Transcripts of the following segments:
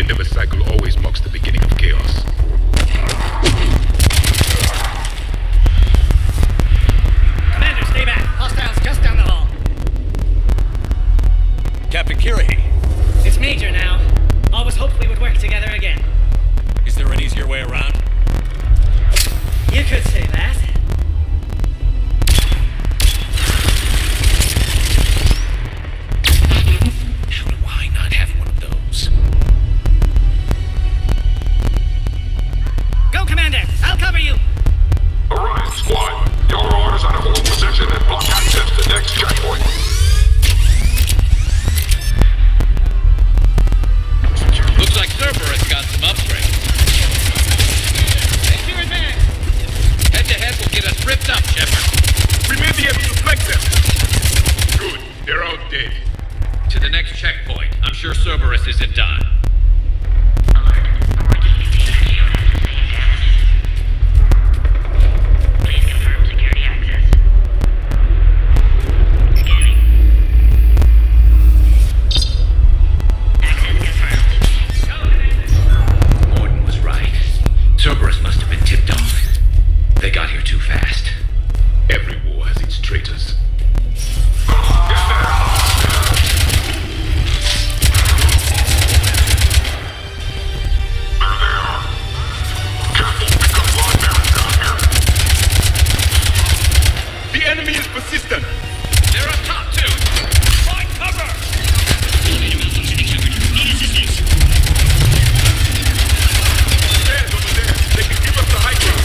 end of a cycle always marks the beginning of chaos. Commander, stay back. Hostiles just down the hall. Captain Kirahi. It's Major now. Always hoped we would work together again. Is there an easier way around? You could say that. How do I not have one of those? Go, Commander! I'll cover you! Orion Squad, your orders are to hold position and block access to next checkpoint. Looks like Cerberus got some upgrades. Make your advance! Head-to-head will get us ripped up, Shepard. We may be able to flank them. Good, they're all dead. To the next checkpoint. I'm sure Cerberus isn't done. Please confirm security access. Scanning. Access confirmed. Morton was right. Cerberus must have been tipped off. They got here too fast. Every war has its traitors. The enemy is persistent. They're up top, too. Find cover! Elevator malfunctioning, Shepard. Need assistance. Stairs over there. They can give us the high ground.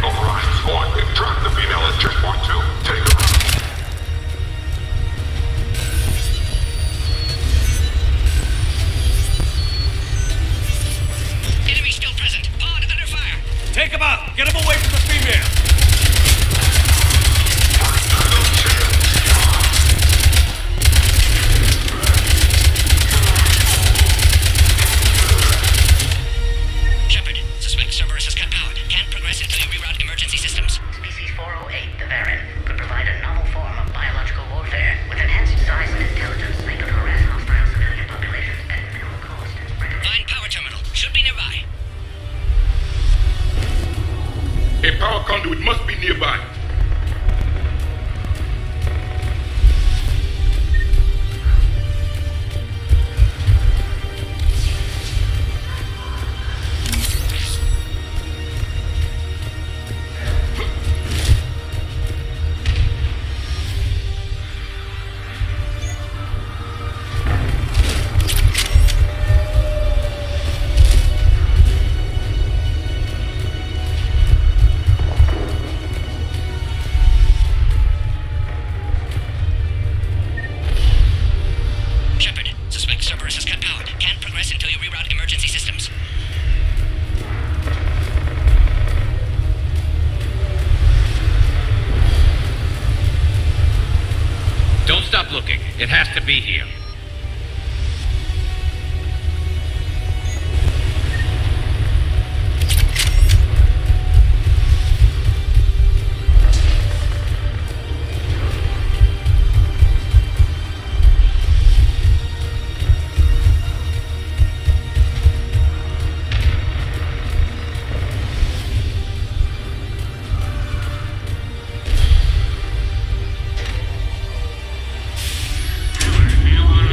Orion Squad, they've tracked the female at checkpoint 2. Take her out. Enemy still present. Pod under fire. Take him out! Get him away from the female! Shepard, suspect Cerberus has cut power. Can't progress until you reroute emergency systems. Species 408, the Varan, could provide a novel form of biological warfare. With enhanced size and intelligence, they could harass hostile civilian populations at minimal cost. Find power terminal. Should be nearby. A power conduit must be nearby. Shepard, suspect Cerberus has cut power. Can't progress until you reroute emergency systems. Don't stop looking. It has to be here. Now on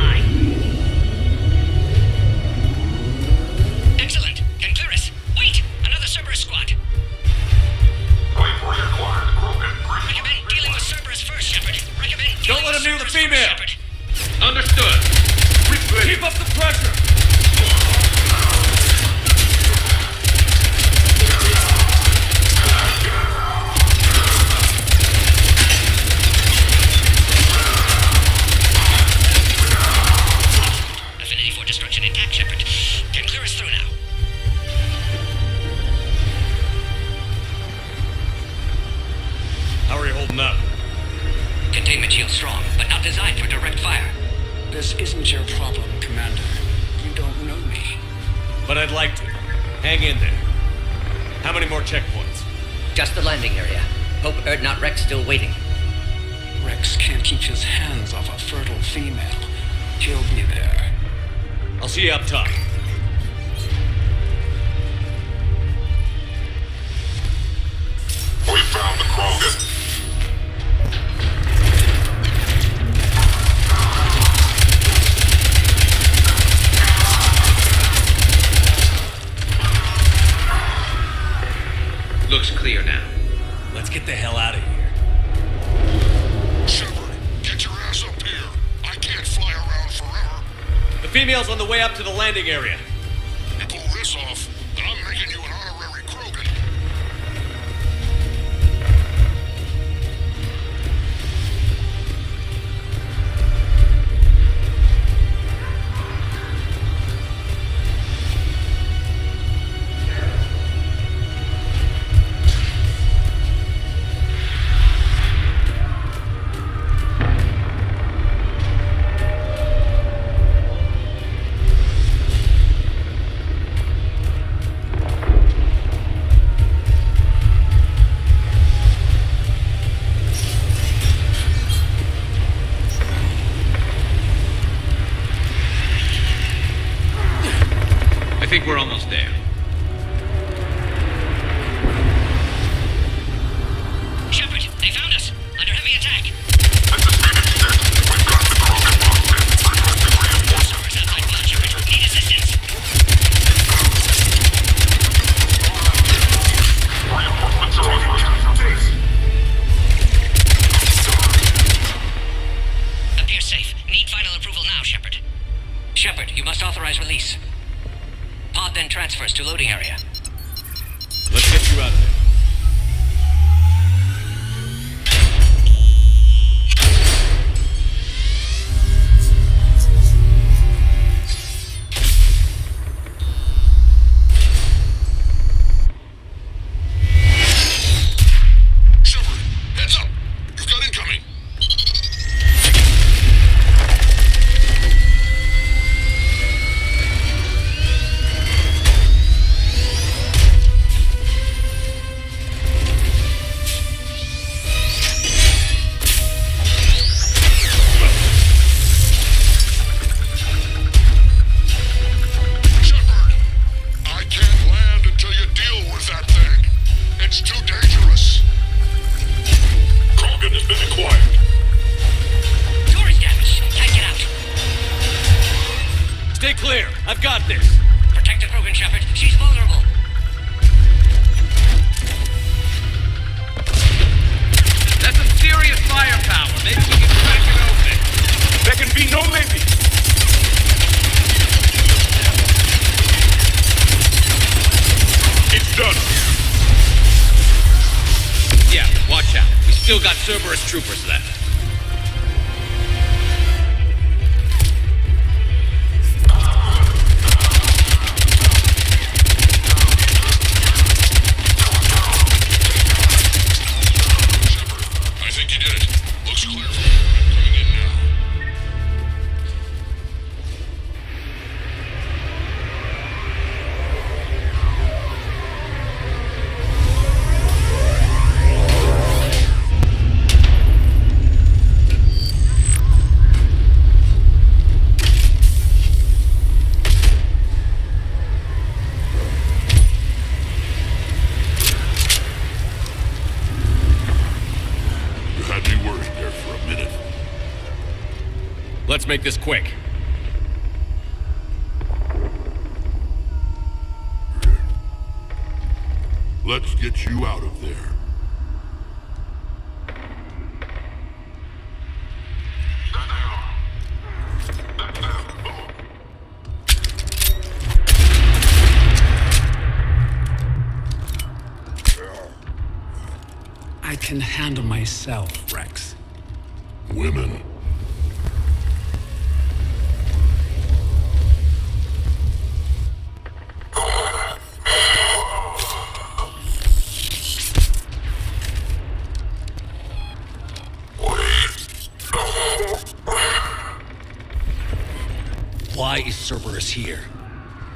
This isn't your problem, Commander. You don't know me. But I'd like to. Hang in there. How many more checkpoints? Just the landing area. Hope not Rex still waiting. Rex can't keep his hands off a fertile female. He'll be there. I'll see you up top. We found the Krogan. Looks clear now. Let's get the hell out of here. Shepard, get your ass up here. I can't fly around forever. The female's on the way up to the landing area. You pull this off, and I'm making you an honorary Krogan. I think we're almost there. Shepard, they found us. Under heavy attack. We've got the Krogan box in. Requesting reinforcements. Servers outside blood, Shepard. Need assistance. Reinforcements are on the way. Appears safe. Need final approval now, Shepard. Shepard, you must authorize release. Pod then transfers to loading area. Let's get you out of there. Shepard, heads up. You've got incoming. Shepard, I can't land until you deal with that thing. It's too dangerous. Krogan has been acquired. Door is damaged. Can't get out. Stay clear. I've got this. Protect the Krogan, Shepard. She's vulnerable. That's some serious firepower. Maybe we can crack it open. There can be no maybe. It's done. Yeah, watch out. We still got Cerberus troopers left. I think you did it. Looks clear for me. I'm coming in now. You had me worried there for a minute. Let's make this quick. Let's get you out of there. I can handle myself, Rex. Women. Why is Cerberus here?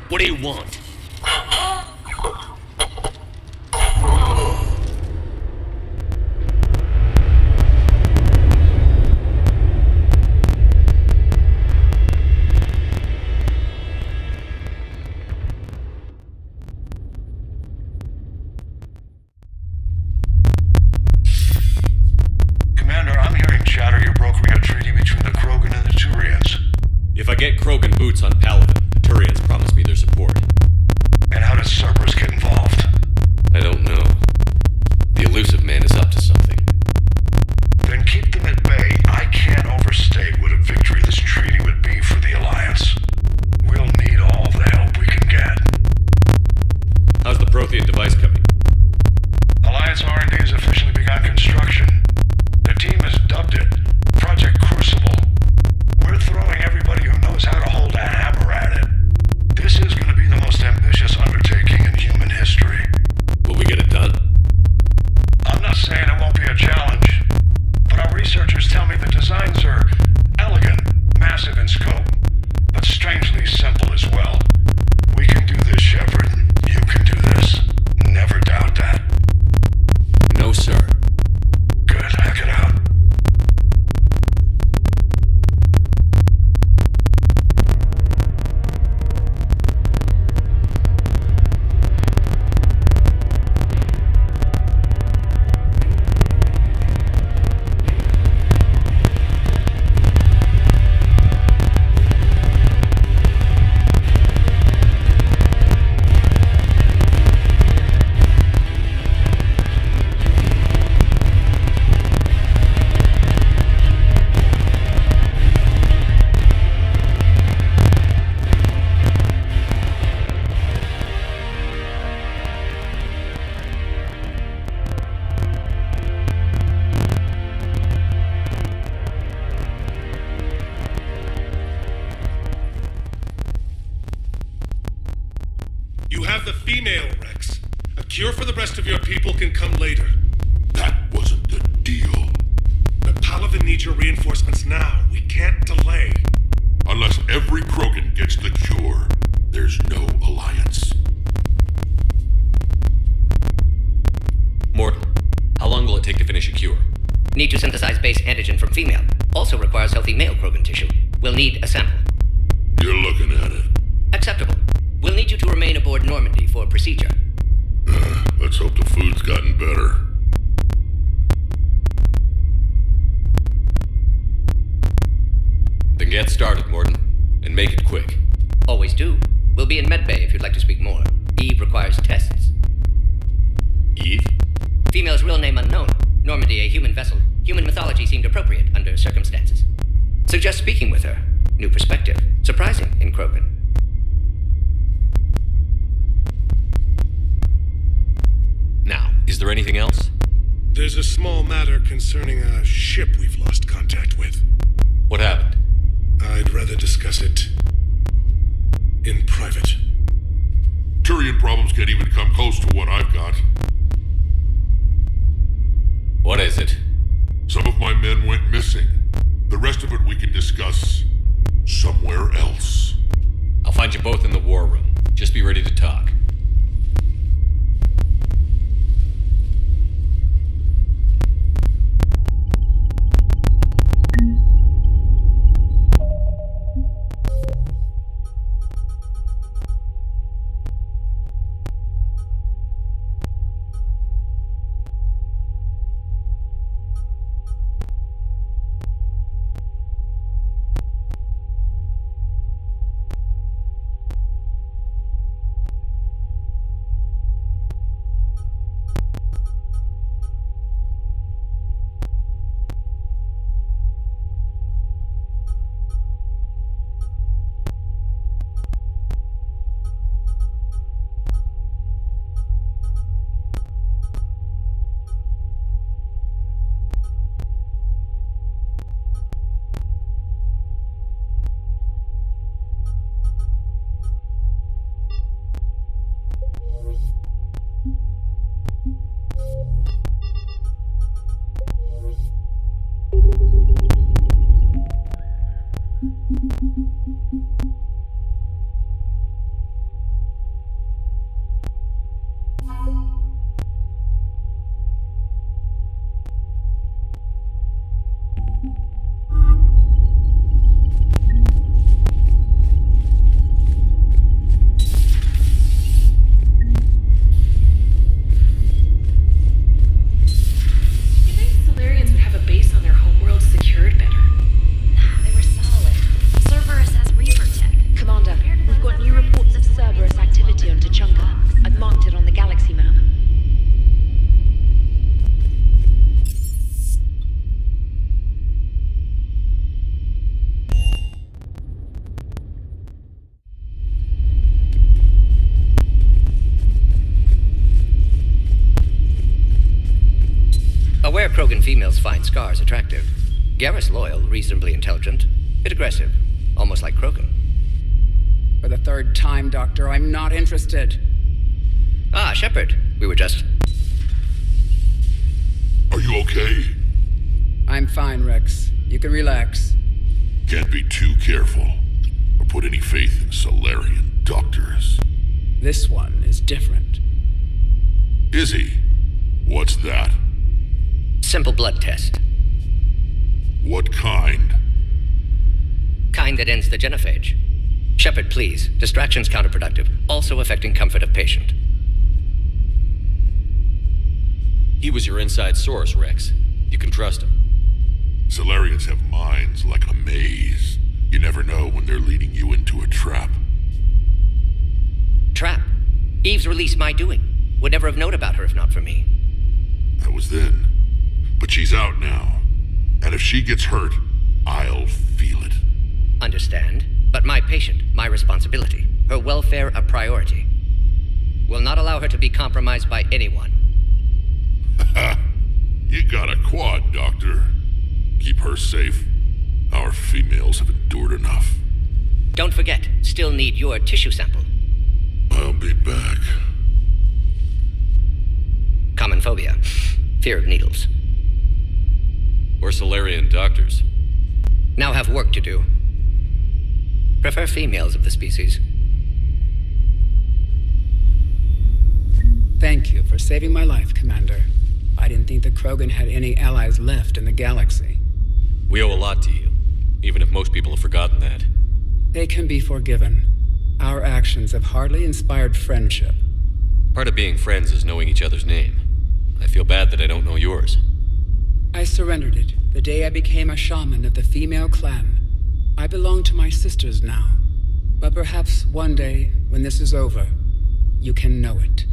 What do you want? Commander, I'm hearing chatter you're brokering a treaty between the Krogan and the Turians. If I get Krogan boots on Paladin, the Turians promise me their support. And how does Cerberus get involved? I don't know. The elusive man is up to something. Then keep them at bay. I can't overstate what a victory this treaty would be for the Alliance. We'll need all the help we can get. How's the Prothean device coming? Alliance R&D has officially begun construction. The team has dubbed it Project Crucible. We're throwing everybody who knows how to hold a hammer at it. This is going to be the most ambitious undertaking in human history. Will we get it done? I'm not saying it won't be a challenge, but our researchers tell me the designs are elegant, massive in scope, but strangely simple as well. We can do this, Shepard. You can do this. Never doubt that. No, sir. Good, hack it out. You have the female, Rex. A cure for the rest of your people can come later. That wasn't the deal. The Paladin needs your reinforcements now. We can't delay. Unless every Krogan gets the cure, there's no alliance. Morton, how long will it take to finish a cure? Need to synthesize base antigen from female. Also requires healthy male Krogan tissue. We'll need a sample. You're looking at it. Acceptable. We'll need you to remain aboard Normandy for procedure. Let's hope the food's gotten better. Then get started, Morton. And make it quick. Always do. We'll be in medbay if you'd like to speak more. Eve requires tests. Eve? Female's real name unknown. Normandy a human vessel. Human mythology seemed appropriate under circumstances. Suggest speaking with her. New perspective. Surprising in Krogan. Now, is there anything else? There's a small matter concerning a ship we've lost contact with. What happened? I'd rather discuss it in private. Turian problems can't even come close to what I've got. What is it? Some of my men went missing. The rest of it we can discuss somewhere else. I'll find you both in the war room. Just be ready to talk. Krogan females find scars attractive. Garrus loyal, reasonably intelligent, bit aggressive, almost like Krogan. For the third time, Doctor, I'm not interested. Ah, Shepard. We were just... Are you okay? I'm fine, Rex. You can relax. Can't be too careful, or put any faith in Solarian doctors. This one is different. Is he? What's that? Simple blood test. What kind? Kind that ends the genophage. Shepard, please. Distraction's counterproductive, also affecting comfort of patient. He was your inside source, Rex. You can trust him. Solarians have minds like a maze. You never know when they're leading you into a trap. Trap. Eve's release my doing. Would never have known about her if not for me. That was then. But she's out now. And if she gets hurt, I'll feel it. Understand. But my patient, my responsibility. Her welfare a priority. Will not allow her to be compromised by anyone. You got a quad, Doctor. Keep her safe. Our females have endured enough. Don't forget, still need your tissue sample. I'll be back. Common phobia. Fear of needles. We're Solarian doctors. Now have work to do. Prefer females of the species. Thank you for saving my life, Commander. I didn't think the Krogan had any allies left in the galaxy. We owe a lot to you, even if most people have forgotten that. They can be forgiven. Our actions have hardly inspired friendship. Part of being friends is knowing each other's name. I feel bad that I don't know yours. I surrendered it the day I became a shaman of the female clan. I belong to my sisters now. But perhaps one day, when this is over, you can know it.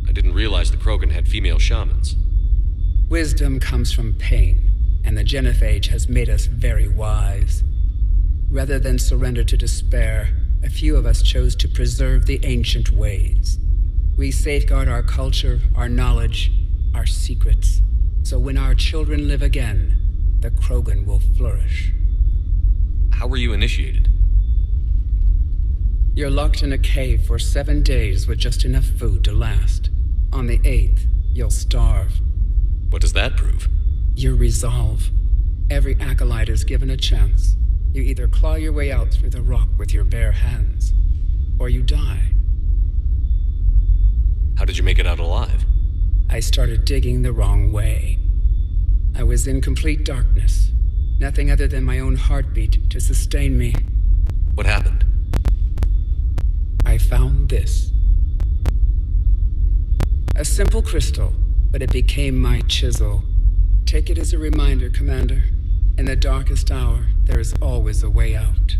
I didn't realize the Krogan had female shamans. Wisdom comes from pain, and the genophage has made us very wise. Rather than surrender to despair, a few of us chose to preserve the ancient ways. We safeguard our culture, our knowledge, our secrets, so when our children live again, the Krogan will flourish. How were you initiated? You're locked in a cave for 7 days with just enough food to last. On the 8th, you'll starve. What does that prove? Your resolve. Every acolyte is given a chance. You either claw your way out through the rock with your bare hands, or you die. How did you make it out alive? I started digging the wrong way. I was in complete darkness. Nothing other than my own heartbeat to sustain me. What happened? I found this. A simple crystal, but it became my chisel. Take it as a reminder, Commander. In the darkest hour, there is always a way out.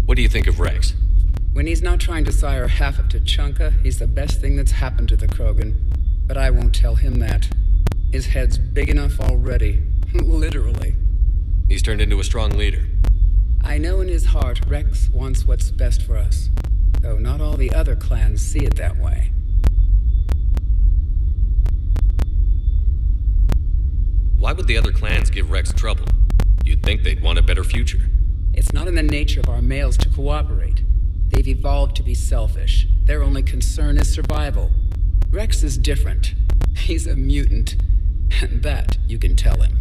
What do you think of Rex? When he's not trying to sire half of Tuchanka, he's the best thing that's happened to the Krogan. But I won't tell him that. His head's big enough already. Literally. He's turned into a strong leader. I know in his heart Rex wants what's best for us. Though not all the other clans see it that way. Why would the other clans give Rex trouble? You'd think they'd want a better future. It's not in the nature of our males to cooperate. They've evolved to be selfish. Their only concern is survival. Rex is different. He's a mutant. And that you can tell him.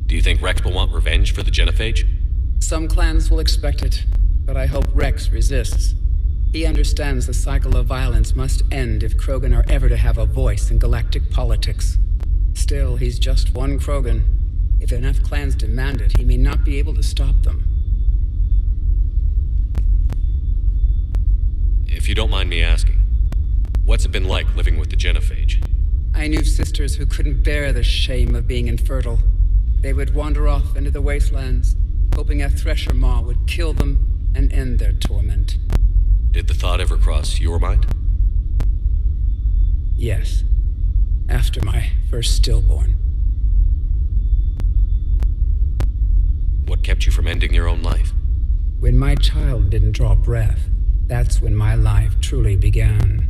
Do you think Rex will want revenge for the genophage? Some clans will expect it, but I hope Rex resists. He understands the cycle of violence must end if Krogan are ever to have a voice in galactic politics. Still, he's just one Krogan. If enough clans demand it, he may not be able to stop them. If you don't mind me asking, what's it been like living with the genophage? I knew sisters who couldn't bear the shame of being infertile. They would wander off into the wastelands, hoping a thresher maw would kill them and end their torment. Did the thought ever cross your mind? Yes. After my first stillborn. What kept you from ending your own life? When my child didn't draw breath, that's when my life truly began.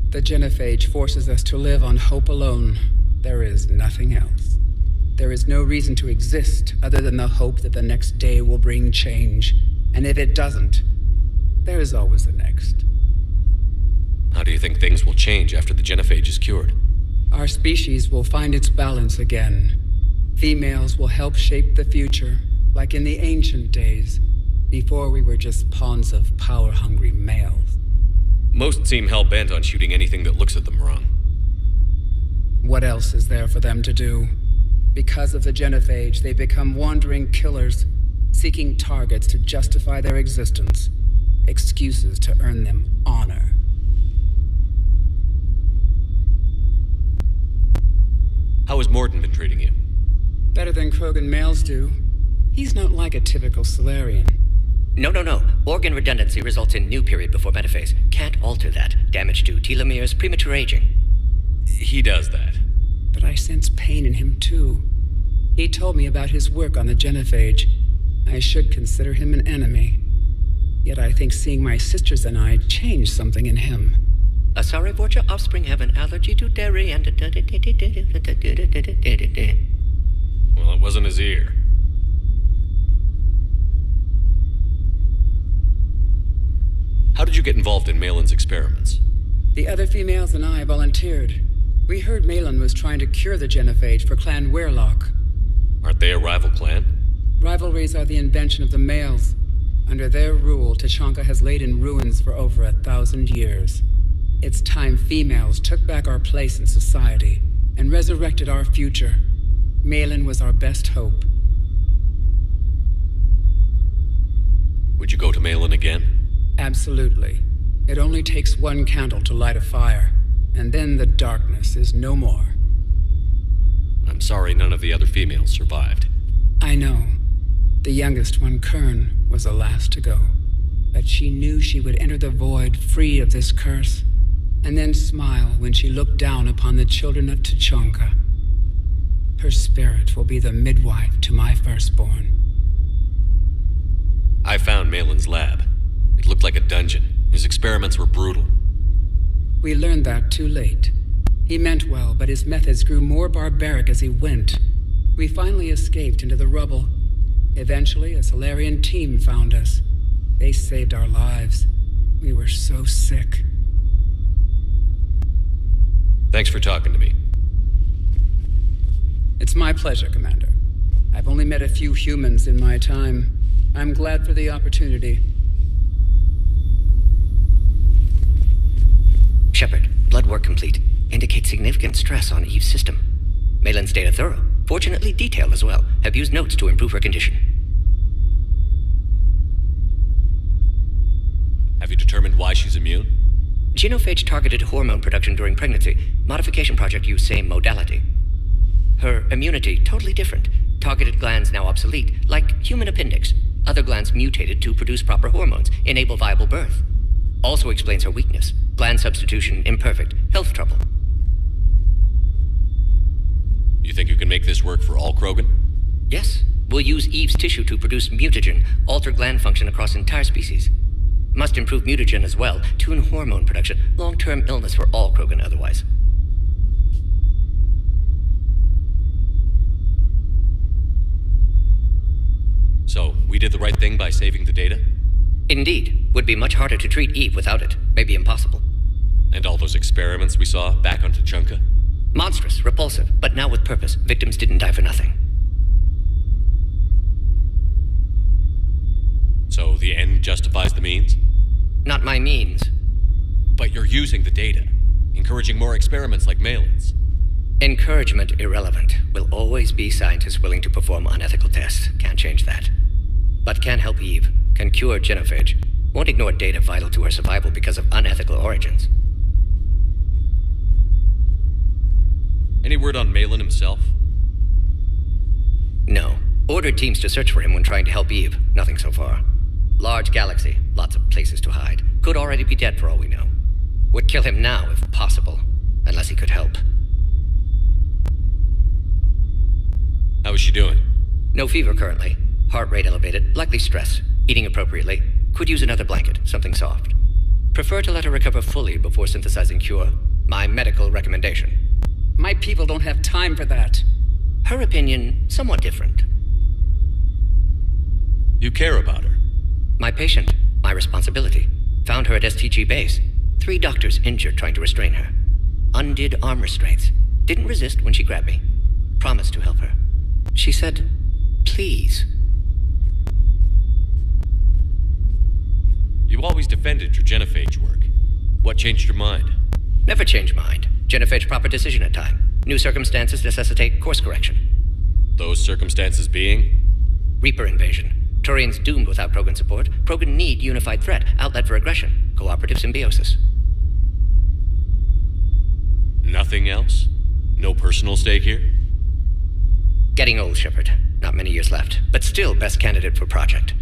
The genophage forces us to live on hope alone. There is nothing else. There is no reason to exist other than the hope that the next day will bring change. And if it doesn't, there is always the next. How do you think things will change after the genophage is cured? Our species will find its balance again. Females will help shape the future, like in the ancient days, before we were just pawns of power-hungry males. Most seem hell-bent on shooting anything that looks at them wrong. What else is there for them to do? Because of the genophage, they become wandering killers, seeking targets to justify their existence, excuses to earn them honor. How has Morden been treating you? Better than Krogan males do. He's not like a typical Solarian. No. Organ redundancy results in new period before metaphase. Can't alter that. Damage to telomeres, premature aging. He does that. But I sense pain in him too. He told me about his work on the genophage. I should consider him an enemy. Yet I think seeing my sisters and I changed something in him. Asari Vorcha offspring have an allergy to dairy and... Well, it wasn't his ear. How did you get involved in Malin's experiments? The other females and I volunteered. We heard Malin was trying to cure the genophage for Clan Weirlock. Aren't they a rival clan? Rivalries are the invention of the males. Under their rule, Tachanka has laid in ruins for over 1,000 years. It's time females took back our place in society and resurrected our future. Malin was our best hope. Would you go to Malin again? Absolutely. It only takes one candle to light a fire, and then the darkness is no more. I'm sorry none of the other females survived. I know. The youngest one, Kern, was the last to go. But she knew she would enter the void free of this curse, and then smile when she looked down upon the children of Tachanka. Her spirit will be the midwife to my firstborn. I found Malin's lab. It looked like a dungeon. His experiments were brutal. We learned that too late. He meant well, but his methods grew more barbaric as he went. We finally escaped into the rubble. Eventually, a Solarian team found us. They saved our lives. We were so sick. Thanks for talking to me. It's my pleasure, Commander. I've only met a few humans in my time. I'm glad for the opportunity. Shepard, blood work complete. Indicates significant stress on Eve's system. Malin's data thorough. Fortunately detailed as well. Have used notes to improve her condition. Have you determined why she's immune? Genophage targeted hormone production during pregnancy. Modification project used same modality. Her immunity totally different. Targeted glands now obsolete, like human appendix. Other glands mutated to produce proper hormones, enable viable birth. Also explains her weakness. Gland substitution imperfect. Health trouble. You think you can make this work for all Krogan? Yes. We'll use Eve's tissue to produce mutagen, alter gland function across entire species. Must improve mutagen as well, tune hormone production. Long-term illness for all Krogan otherwise. So, we did the right thing by saving the data? Indeed. Would be much harder to treat Eve without it. Maybe impossible. And all those experiments we saw back on Tachanka? Monstrous, repulsive, but now with purpose. Victims didn't die for nothing. So the end justifies the means? Not my means. But you're using the data, encouraging more experiments like Malin's. Encouragement irrelevant. Will always be scientists willing to perform unethical tests. Can't change that. But can help Eve. Can cure genophage. Won't ignore data vital to her survival because of unethical origins. Any word on Malin himself? No. Ordered teams to search for him when trying to help Eve. Nothing so far. Large galaxy. Lots of places to hide. Could already be dead for all we know. Would kill him now if possible. Unless he could help. How is she doing? No fever currently. Heart rate elevated, likely stress. Eating appropriately. Could use another blanket, something soft. Prefer to let her recover fully before synthesizing cure. My medical recommendation. My people don't have time for that. Her opinion, somewhat different. You care about her. My patient, my responsibility. Found her at STG base. 3 doctors injured trying to restrain her. Undid arm restraints. Didn't resist when she grabbed me. Promised to help her. She said, please. You always defended your genophage work. What changed your mind? Never change mind. Genophage proper decision at time. New circumstances necessitate course correction. Those circumstances being? Reaper invasion. Turians doomed without Krogan support. Krogan need unified threat, outlet for aggression, cooperative symbiosis. Nothing else? No personal stake here? Getting old, Shepard. Not many years left, but still best candidate for project.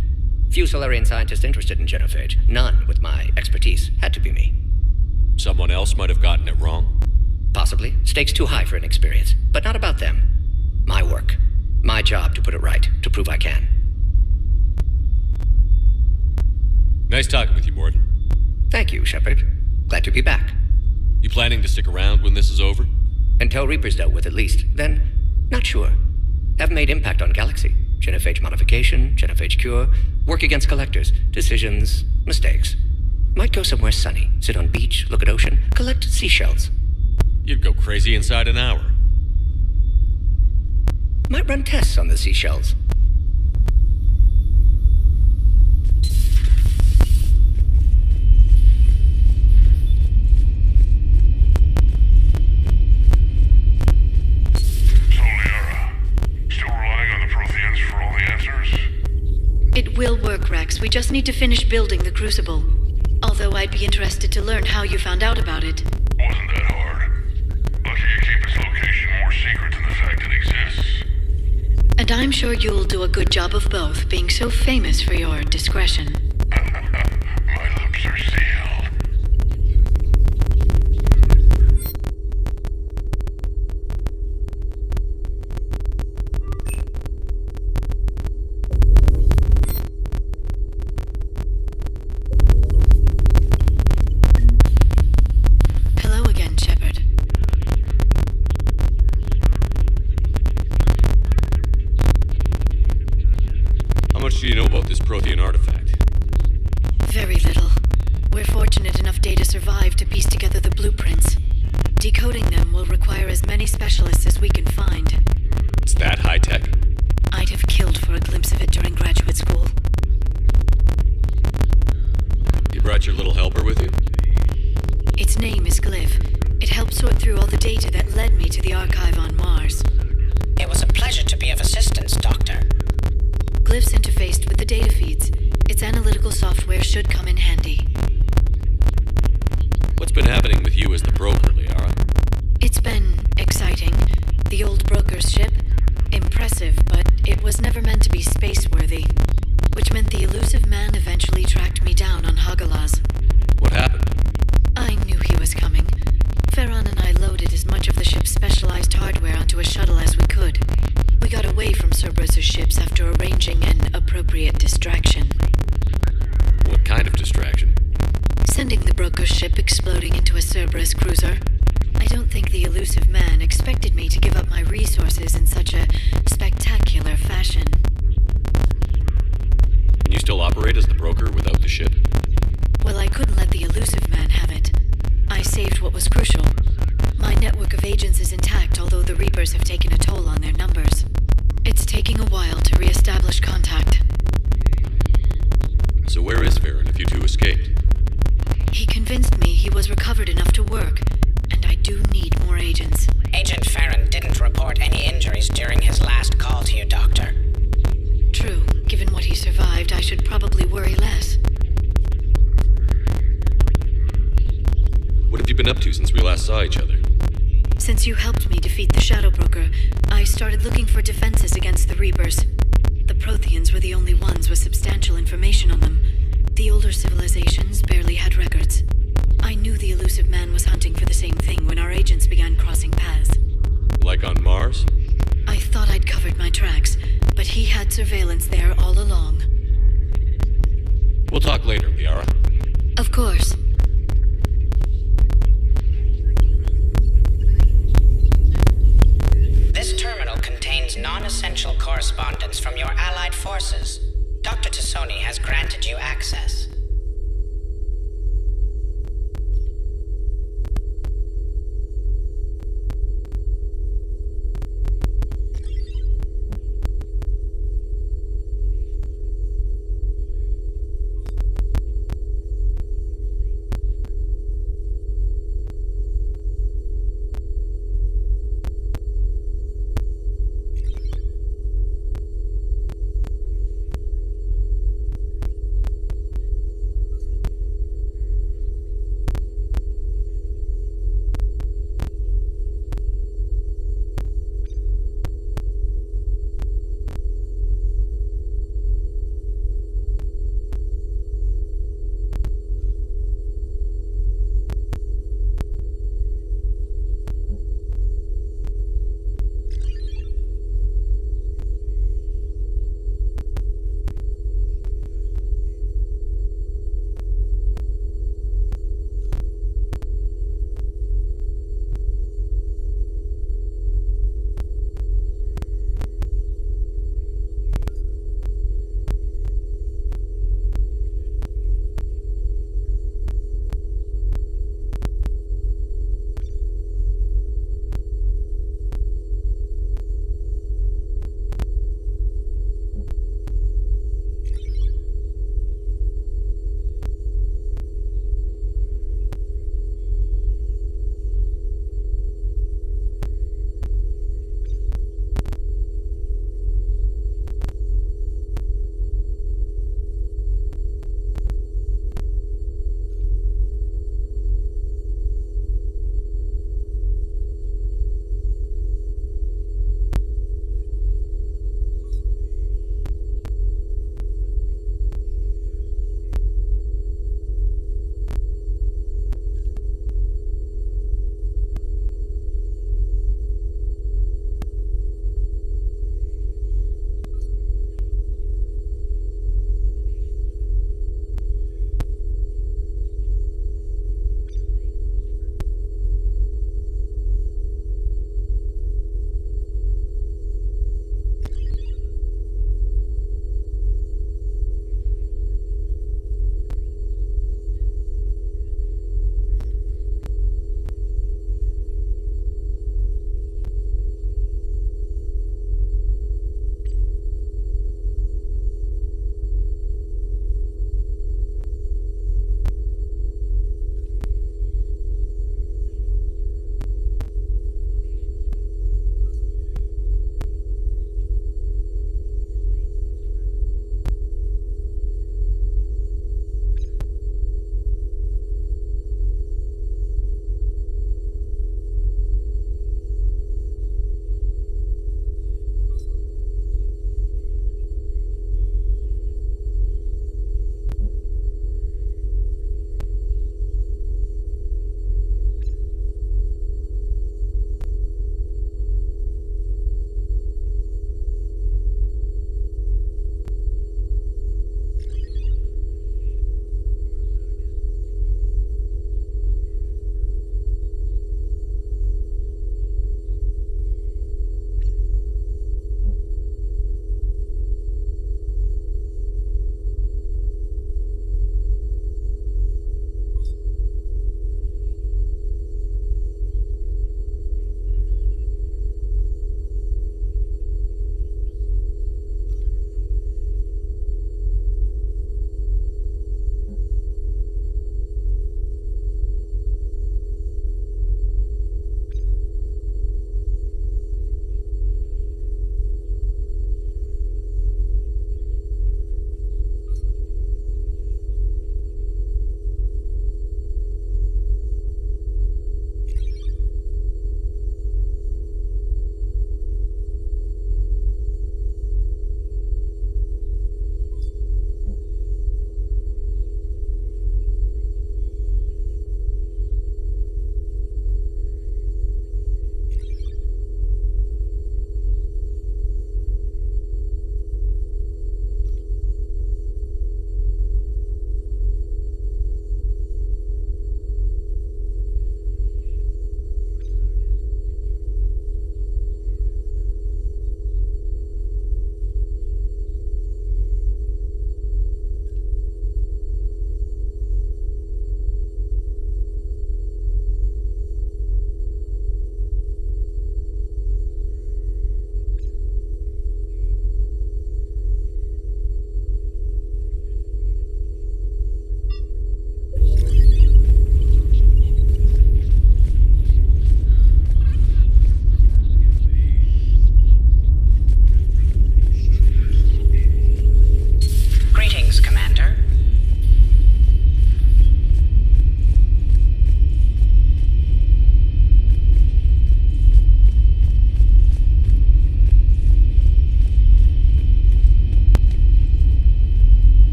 Few Solarian scientists interested in genophage. None with my expertise. Had to be me. Someone else might have gotten it wrong? Possibly. Stakes too high for inexperience. But not about them. My work. My job to put it right, to prove I can. Nice talking with you, Morden. Thank you, Shepard. Glad to be back. You planning to stick around when this is over? Until Reaper's dealt with, at least. Then, not sure. Have made impact on Galaxy. Genophage modification, genophage cure, work against collectors, decisions, mistakes. Might go somewhere sunny, sit on beach, look at ocean, collect seashells. You'd go crazy inside an hour. Might run tests on the seashells. It will work, Rex. We just need to finish building the Crucible. Although I'd be interested to learn how you found out about it. Wasn't that hard. Lucky you keep its location more secret than the fact it exists. And I'm sure you'll do a good job of both, being so famous for your discretion. My lips are sealed. Do you know about this Prothean artifact? Very little. We're fortunate enough data survived to piece together the blueprints. Decoding them will require as many specialists as we can find. It's that high-tech? I'd have killed for a glimpse of it during graduate school. You brought your little helper with you? Its name is Glyph. It helped sort through all the data that led me to the archive on Mars. It was a pleasure to be of assistance, Doctor. Glyph's interfaced with the data feeds. Its analytical software should come in handy. What's been happening with you as the broker, Liara? It's been exciting. The old broker's ship? Impressive, but it was never meant to be space-worthy. Which meant the elusive man eventually tracked me down on Hagalaz. What happened? I knew he was coming. Farron and I loaded as much of the ship's specialized hardware onto a shuttle as we could. We got away from Cerberus' ships after arranging an appropriate distraction. What kind of distraction? Sending the broker's ship exploding into a Cerberus cruiser. I don't think the elusive man expected me to give up my resources in such a spectacular fashion. Can you still operate as the broker without the ship? Well, I couldn't let the elusive man have it. I saved what was crucial. My network of agents is intact, although the Reapers have taken a toll on their numbers. It's taking a while to re-establish contact. So where is Farron if you two escaped? He convinced me he was recovered enough to work, and I do need more agents. Agent Farron didn't report any injuries during his last call to you, Doctor. True. Given what he survived, I should probably worry less. What have you been up to since we last saw each other? Since you helped me defeat the Shadow Broker, I started looking for defenses against the Reapers. The Protheans were the only ones with substantial information on them. The older civilizations barely had records. I knew the elusive man was hunting for the same thing when our agents began crossing paths. Like on Mars? I thought I'd covered my tracks, but he had surveillance there all along. We'll talk later, Liara. Of course. This terminal contains non-essential correspondence from your allied forces. Dr. Tassoni has granted you access.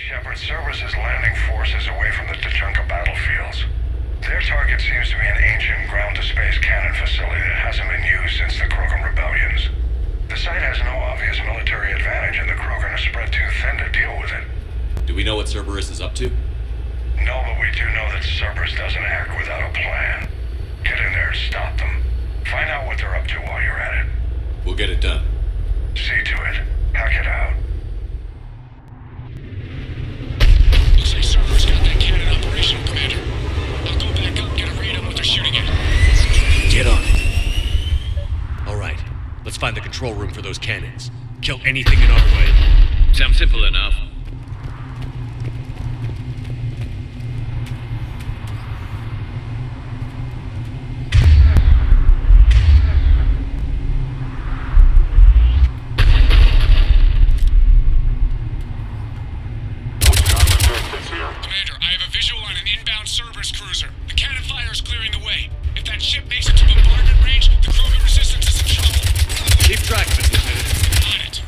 Shepard, Cerberus is landing forces away from the Tuchanka battlefields. Their target seems to be an ancient ground-to-space cannon facility that hasn't been used since the Krogan rebellions. The site has no obvious military advantage, and the Krogan are spread too thin to deal with it. Do we know what Cerberus is up to? No, but we do know that Cerberus doesn't act without a plan. Get in there and stop them. Find out what they're up to while you're at it. We'll get it done. See to it. Hack it out. Looks like Cerberus got that cannon operational, Commander. I'll go back up and get a read on what they're shooting at. Get on it. All right. Let's find the control room for those cannons. Kill anything in our way. Sounds simple enough. Commander, I have a visual on an inbound Cerberus cruiser. The cannon fire is clearing the way. If that ship makes it to bombardment range, the Krogan resistance is in trouble. Keep track of it, Lieutenant. On it.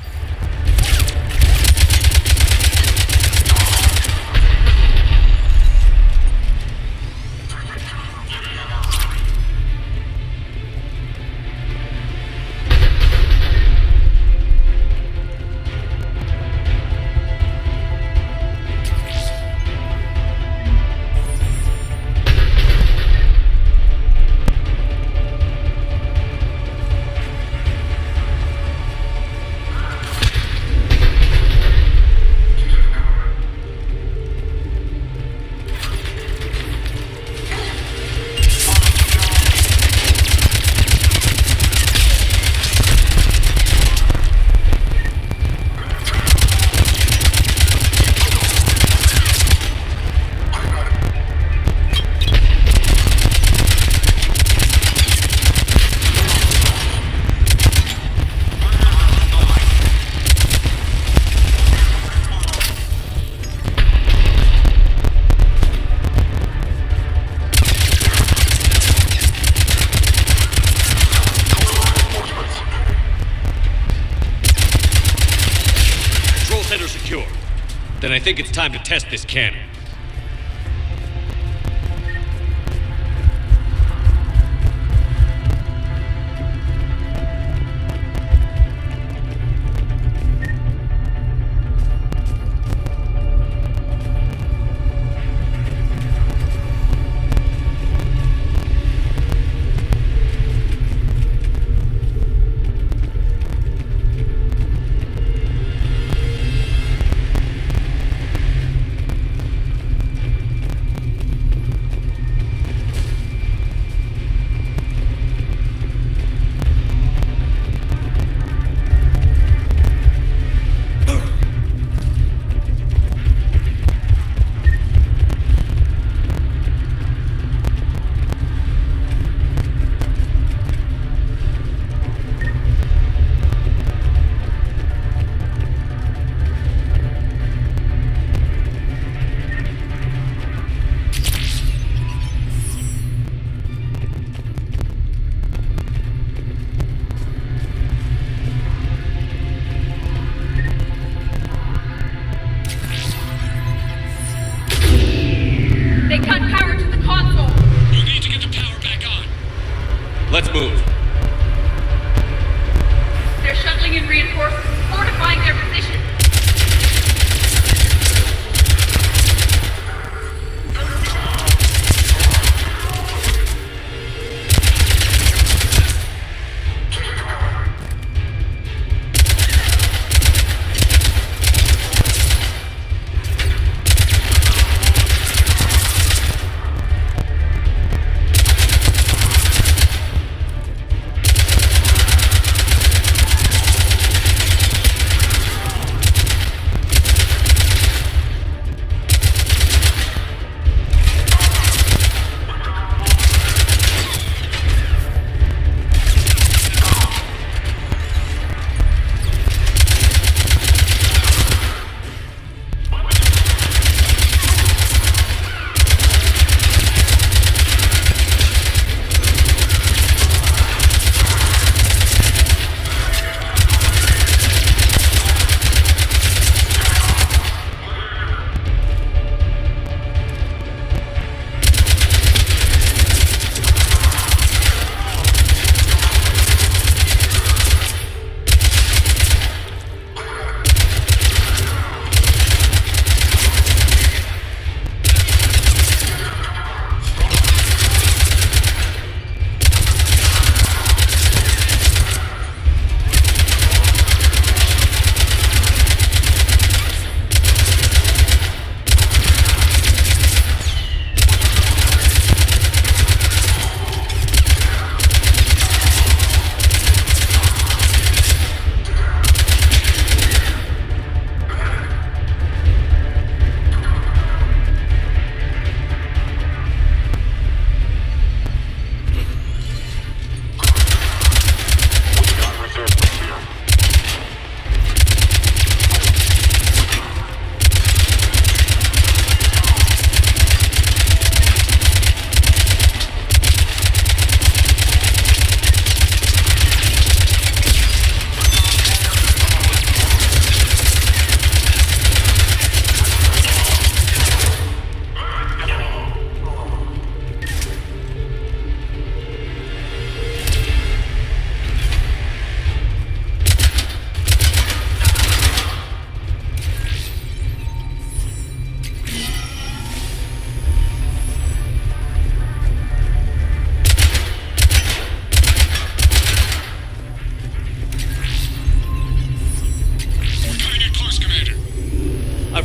Then I think it's time to test this cannon.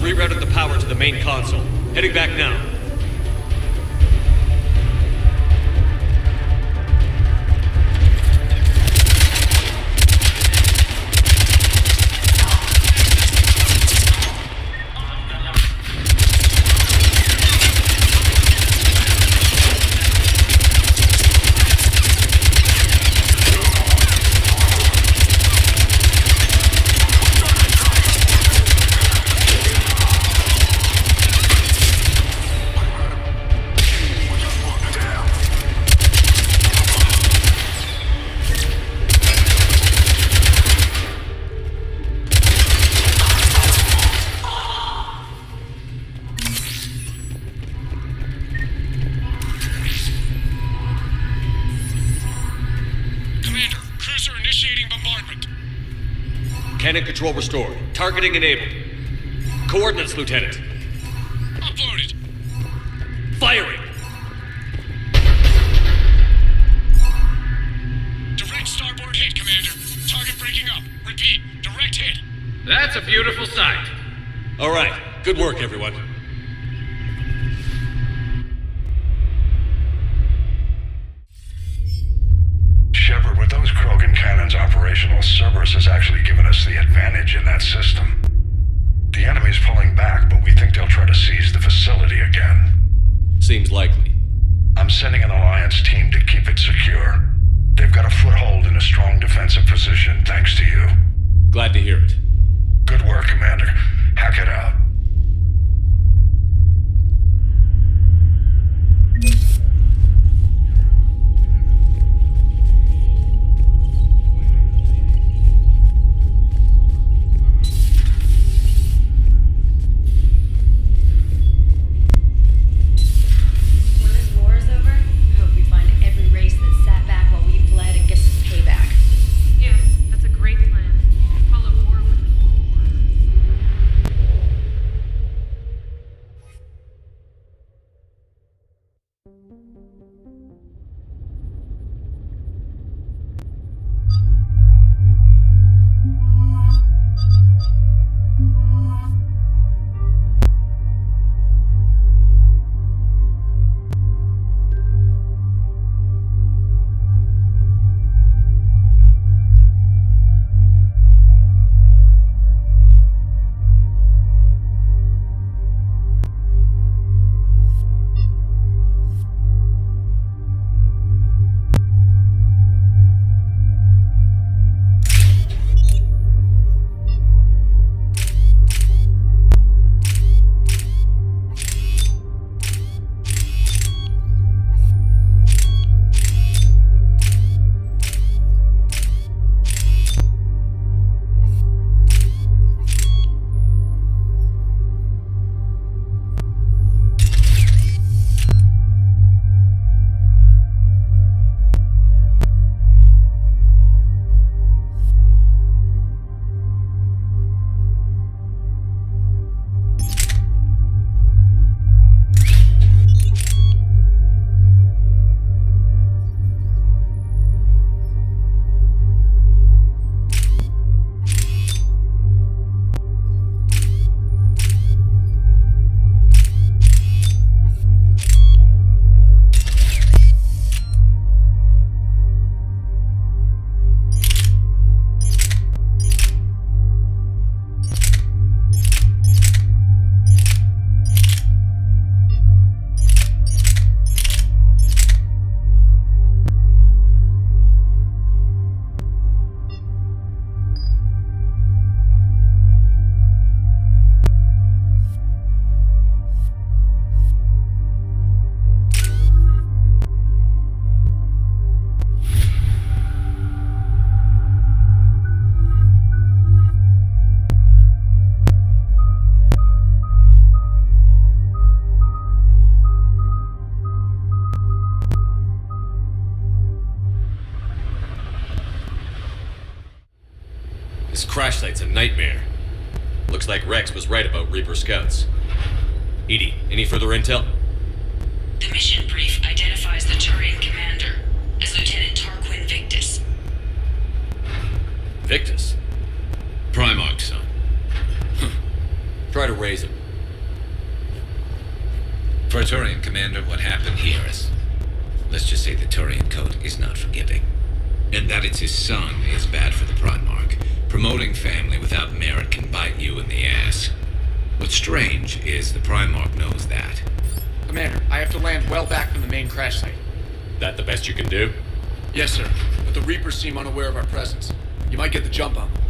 rerouted the power to the main console. Heading back now. Cannon control restored. Targeting enabled. Coordinates, Lieutenant. Uploaded. Firing! Direct starboard hit, Commander. Target breaking up. Repeat, direct hit. That's a beautiful sight. All right. Good work, everyone. Shepard, with those Krogan cannons operational, Cerberus has actually given us the advantage in that system. The enemy's pulling back, but we think they'll try to seize the facility again. Seems likely. I'm sending an Alliance team to keep it secure. They've got a foothold in a strong defensive position, thanks to you. Glad to hear it. Good work, Commander. Hack it out. This crash site's a nightmare. Looks like Rex was right about Reaper scouts. Edie, any further intel? The mission brief identifies the Turian commander as Lieutenant Tarquin Victus. Victus? Primarch, son. Try try to raise him. For a Turian commander, what happened here is... let's just say the Turian code is not forgiving. And that it's his son is bad for the Primarch. Promoting family without merit can bite you in the ass. What's strange is the Primarch knows that. Commander, I have to land well back from the main crash site. That the best you can do? Yes, sir. But the Reapers seem unaware of our presence. You might get the jump on them.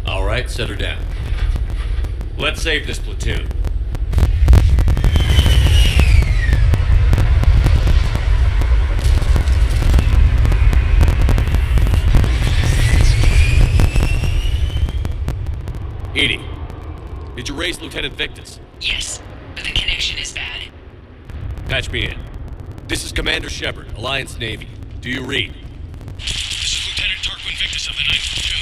All right, set her down. Let's save this platoon. Edie, did you raise Lieutenant Victus? Yes, but the connection is bad. Patch me in. This is Commander Shepard, Alliance Navy. Do you read? This is Lieutenant Tarquin Victus of the 9th Platoon.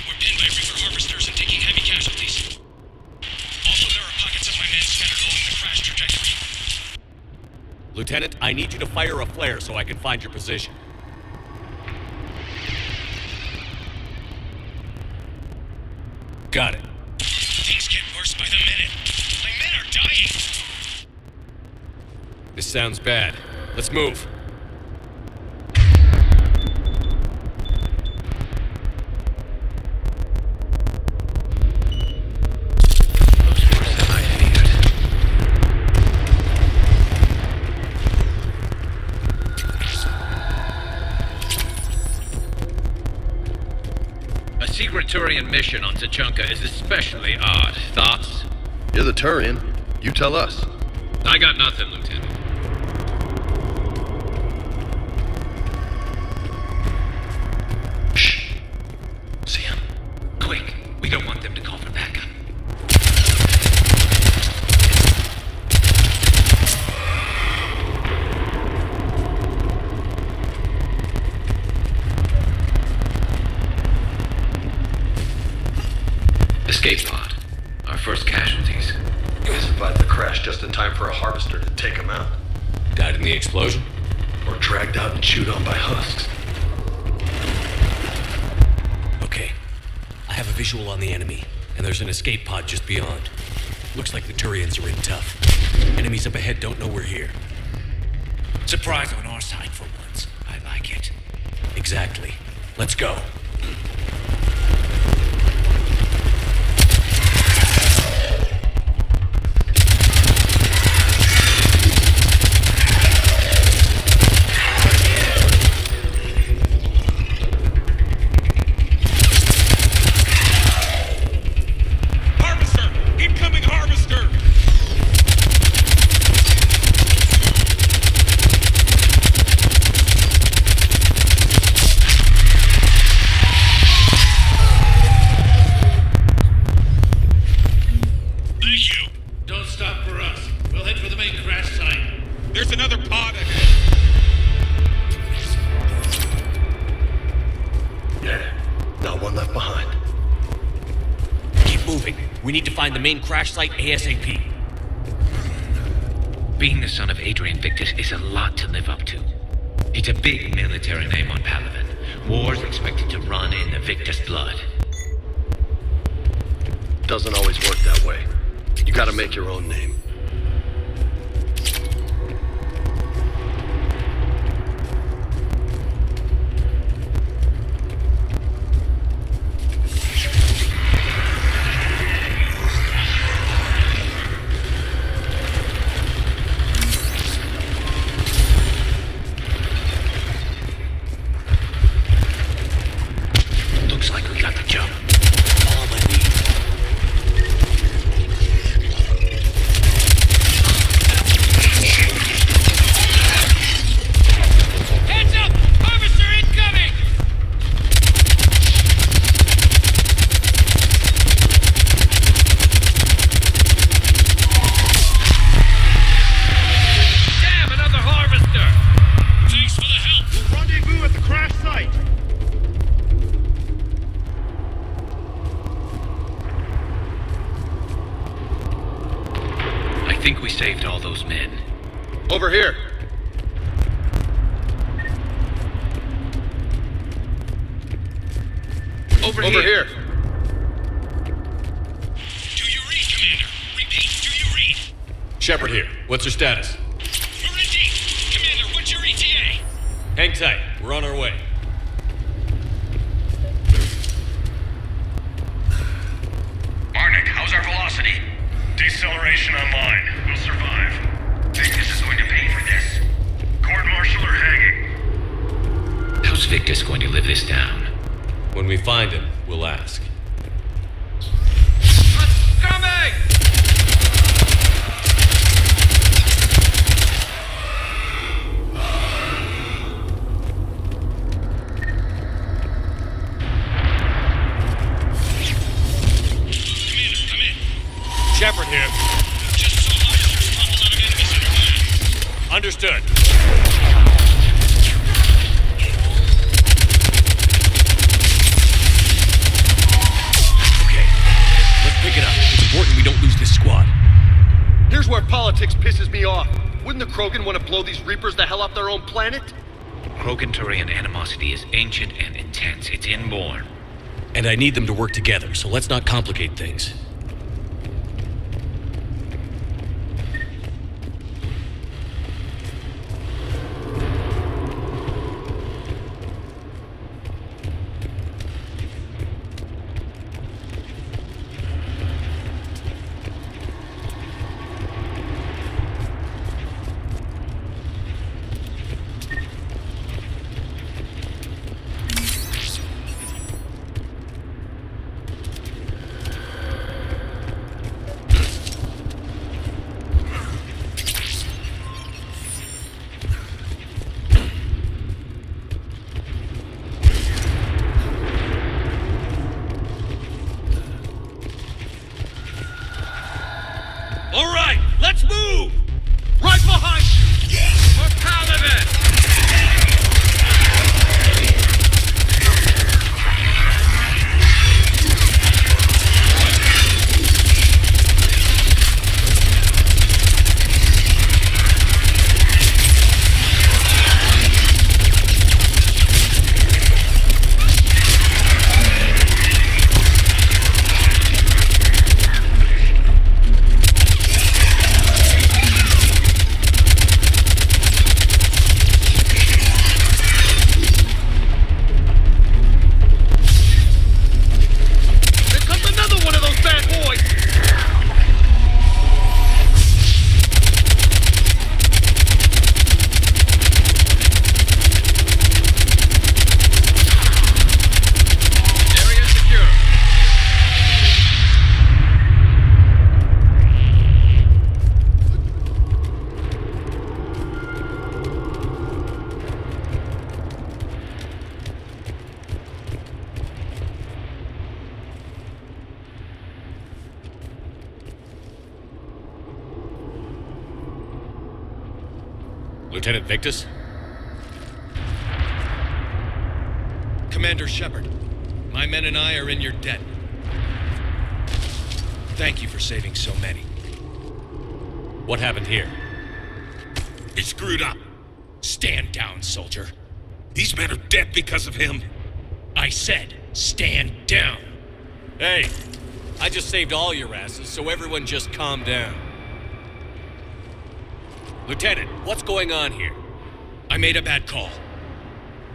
We're pinned by Reaper harvesters and taking heavy casualties. Also, there are pockets of my men scattered along the crash trajectory. Lieutenant, I need you to fire a flare so I can find your position. Got it. Things get worse by the minute. My men are dying. This sounds bad. Let's move. A secret Turian mission on Tachanka is especially odd. Thoughts? You're the Turian. You tell us. I got nothing, Lieutenant. Shh. See him. Quick. We don't want them to call for backup. Escape pod. Our first casualties. You survived the crash just in time for a harvester to take him out. Died in the explosion? Or dragged out and chewed on by husks. Okay. I have a visual on the enemy, and there's an escape pod just beyond. Looks like the Turians are in tough. Enemies up ahead don't know we're here. Surprise on our side for once. I like it. Exactly. Let's go. We need to find the main crash site ASAP. Being the son of Adrian Victus is a lot to live up to. It's a big military name on Palaven. War's expected to run in the Victus blood. Doesn't always work that way. You gotta make your own name. I think we saved all those men. Over here. Over here. Do you read, Commander? Repeat. Shepard here. What's your status? We're in deep. Commander, what's your ETA? Hang tight. We're on our way. Arnik, how's our velocity? Deceleration online. We'll survive. Victus is going to pay for this. Court-martial or hanging? How's Victus going to live this down? When we find him, we'll ask. Coming! Commander, come in. Shepard here. Just saw officers topple out of enemies under fire. Understood. Okay. Let's pick it up. It's important we don't lose this squad. Here's where politics pisses me off. Wouldn't the Krogan want to blow these Reapers the hell off their own planet? Krogan-Turian animosity is ancient and intense. It's inborn. And I need them to work together, so let's not complicate things. All right, let's move! Right behind you! For Paladin! Lieutenant Victus? Commander Shepard, my men and I are in your debt. Thank you for saving so many. What happened here? He screwed up. Stand down, soldier. These men are dead because of him. I said, stand down. Hey, I just saved all your asses, so everyone just calm down. Lieutenant, what's going on here? I made a bad call.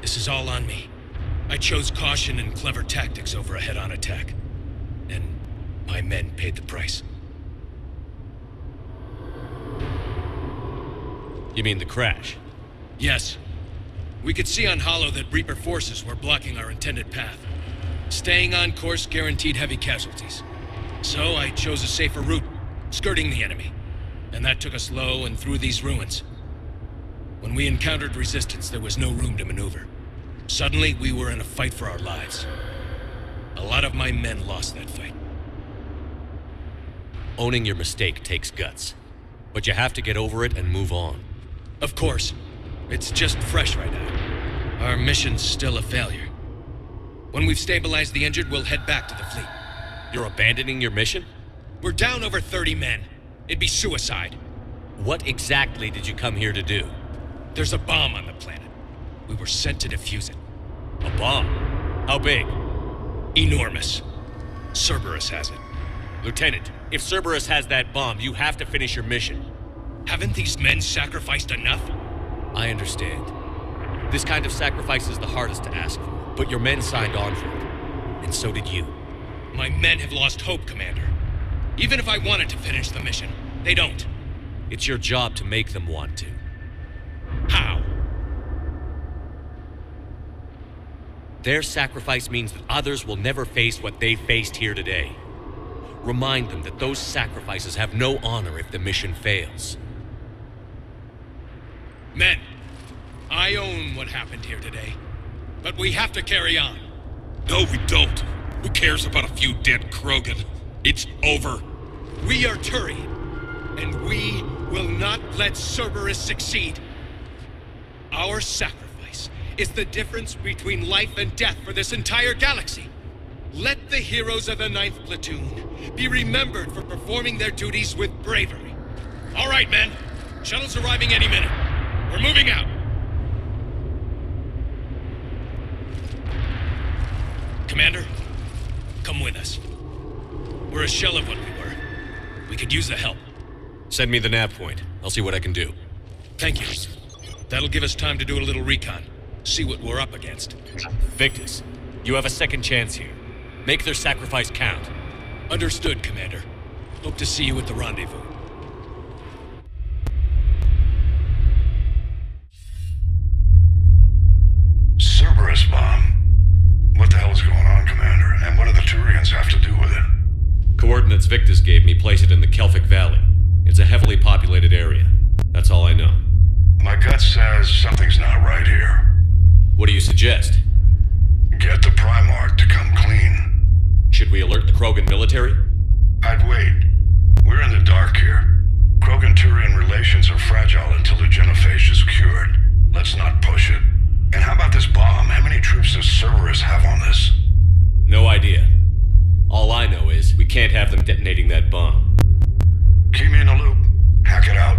This is all on me. I chose caution and clever tactics over a head-on attack. And my men paid the price. You mean the crash? Yes. We could see on Hollow that Reaper forces were blocking our intended path. Staying on course guaranteed heavy casualties. So I chose a safer route, skirting the enemy. And that took us low and through these ruins. When we encountered resistance, there was no room to maneuver. Suddenly, we were in a fight for our lives. A lot of my men lost that fight. Owning your mistake takes guts. But you have to get over it and move on. Of course. It's just fresh right now. Our mission's still a failure. When we've stabilized the injured, we'll head back to the fleet. You're abandoning your mission? We're down over 30 men. It'd be suicide. What exactly did you come here to do? There's a bomb on the planet. We were sent to defuse it. A bomb? How big? Enormous. Cerberus has it. Lieutenant, if Cerberus has that bomb, you have to finish your mission. Haven't these men sacrificed enough? I understand. This kind of sacrifice is the hardest to ask for, but your men signed on for it. And so did you. My men have lost hope, Commander. Even if I wanted to finish the mission, they don't. It's your job to make them want to. How? Their sacrifice means that others will never face what they faced here today. Remind them that those sacrifices have no honor if the mission fails. Men, I own what happened here today. But we have to carry on. No, we don't. Who cares about a few dead Krogan? It's over. We are Turian, and we will not let Cerberus succeed. Our sacrifice is the difference between life and death for this entire galaxy. Let the heroes of the 9th Platoon be remembered for performing their duties with bravery. All right, men. Shuttle's arriving any minute. We're moving out. Commander, come with us. We're a shell of what we were. We could use the help. Send me the nav point. I'll see what I can do. Thank you. That'll give us time to do a little recon. See what we're up against. Victus, you have a second chance here. Make their sacrifice count. Understood, Commander. Hope to see you at the rendezvous. Cerberus bomb. What the hell is going on, Commander? And what do the Turians have to do with it? Coordinates Victus gave me place it in the Kelphic Valley. It's a heavily populated area. That's all I know. My gut says something's not right here. What do you suggest? Get the Primarch to come clean. Should we alert the Krogan military? I'd wait. We're in the dark here. Krogan-Turian relations are fragile until the genophage is cured. Let's not push it. And how about this bomb? How many troops does Cerberus have on this? No idea. All I know is we can't have them detonating that bomb. Keep me in the loop. Hack it out.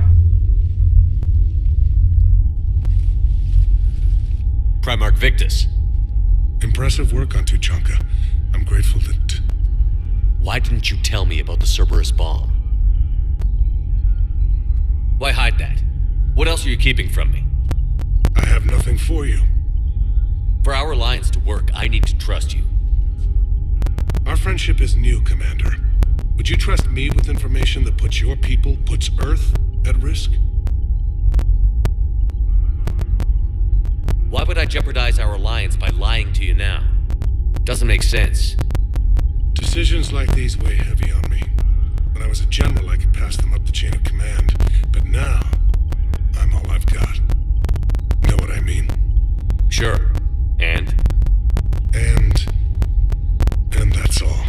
Primarch Victus. Impressive work on Tuchanka. I'm grateful that... Why didn't you tell me about the Cerberus bomb? Why hide that? What else are you keeping from me? I have nothing for you. For our alliance to work, I need to trust you. Our friendship is new, Commander. Would you trust me with information that puts your people, puts Earth, at risk? Why would I jeopardize our alliance by lying to you now? Doesn't make sense. Decisions like these weigh heavy on me. When I was a general, I could pass them up the chain of command. But now, I'm all I've got. Know what I mean? Sure. And that's all.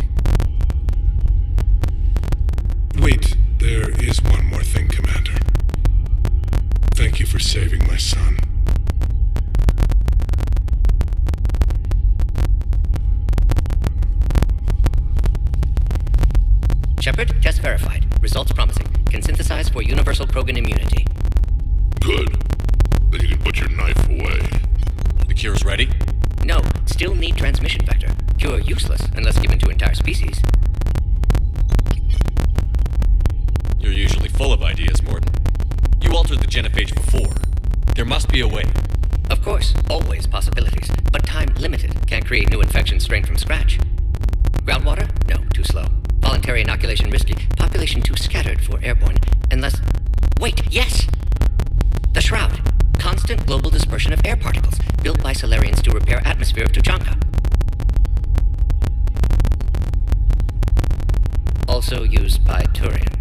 Wait, there is one more thing, Commander. Thank you for saving my son. Shepard, test verified. Results promising. Can synthesize for universal Krogan immunity. Good. Then you can put your knife away. The cure's ready? No, still need transmission vector. Cure useless unless given to entire species. You're usually full of ideas, Morton. You altered the genophage before. There must be a way. Of course, always possibilities, but time limited. Can't create new infection strain from scratch. Groundwater? No, too slow. Voluntary inoculation risky. Population too scattered for airborne. Unless... Wait, yes! The Shroud. Constant global dispersion of air particles, built by Solarians to repair atmosphere of Tuchanka. Also used by Turians.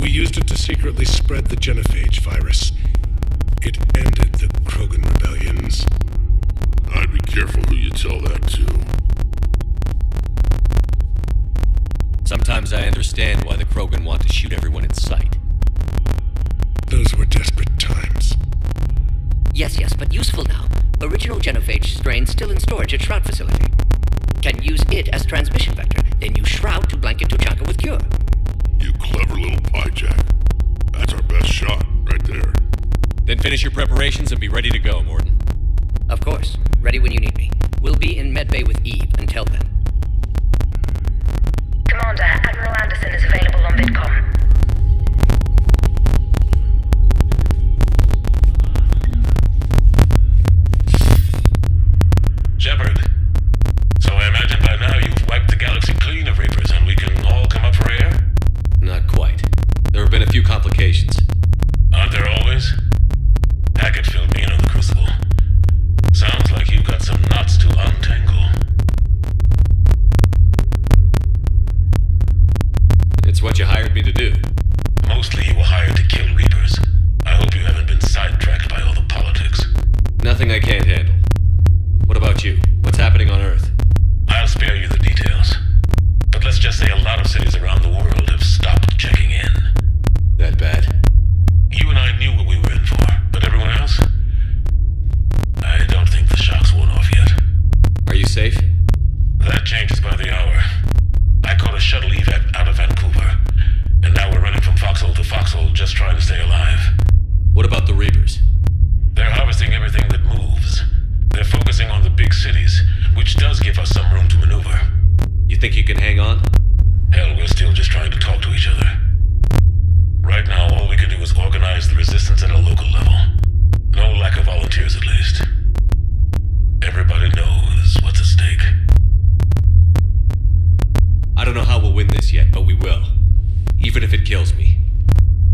We used it to secretly spread the genophage virus. It ended the Krogan rebellions. I'd be careful who you tell that to. Sometimes I understand why the Krogan want to shoot everyone in sight. Those were desperate times. Yes, but useful now. Original genophage strain still in storage at Shroud facility. Can use it as transmission vector, then use Shroud to blanket Tuchanka with cure. You clever little pyjack. That's our best shot, right there. Then finish your preparations and be ready to go, Morton. Of course. Ready when you need me. We'll be in medbay with Eve until then. Commander, Admiral Anderson is available on VidCom. It's what you hired me to do. Mostly you were hired to kill Reapers. I hope you haven't been sidetracked by all the politics. Nothing I can't handle. What about you? What's happening on Earth? I'll spare you the details. But let's just say a lot of cities around the world have stopped checking in. That bad? You and I knew what we were in for, but everyone else? I don't think the shock's worn off yet. Are you safe? That changes by the hour. I caught a shuttle evac out of Vancouver, and now we're running from foxhole to foxhole just trying to stay alive. What about the Reapers? They're harvesting everything that moves. They're focusing on the big cities, which does give us some room to maneuver. You think you can hang on? Hell, we're still just trying to talk to each other. Right now, all we can do is organize the resistance at a local level. No lack of volunteers, at least. Everybody knows what's at stake. I don't know how we'll win this yet, but we will. Even if it kills me.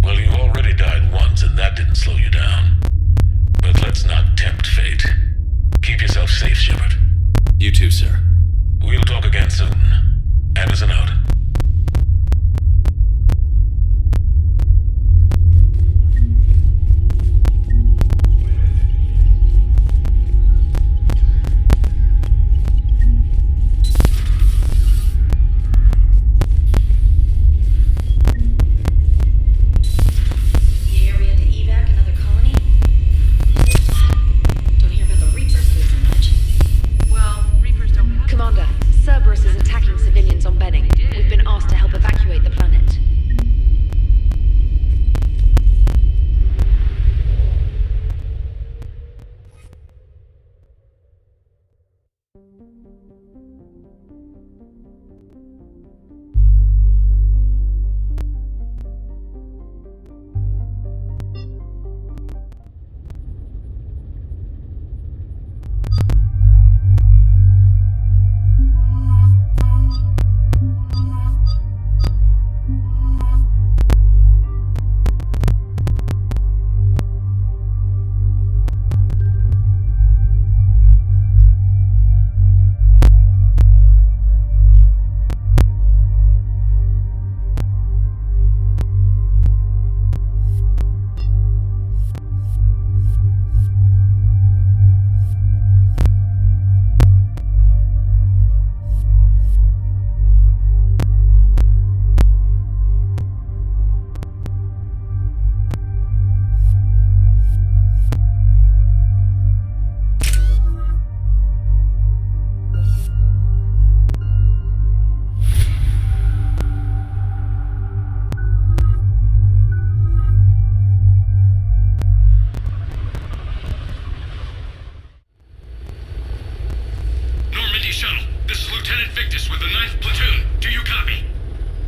Well, you already died once, and that didn't slow you down. But let's not tempt fate. Keep yourself safe, Shepard. You too, sir. We'll talk again soon. Anderson out.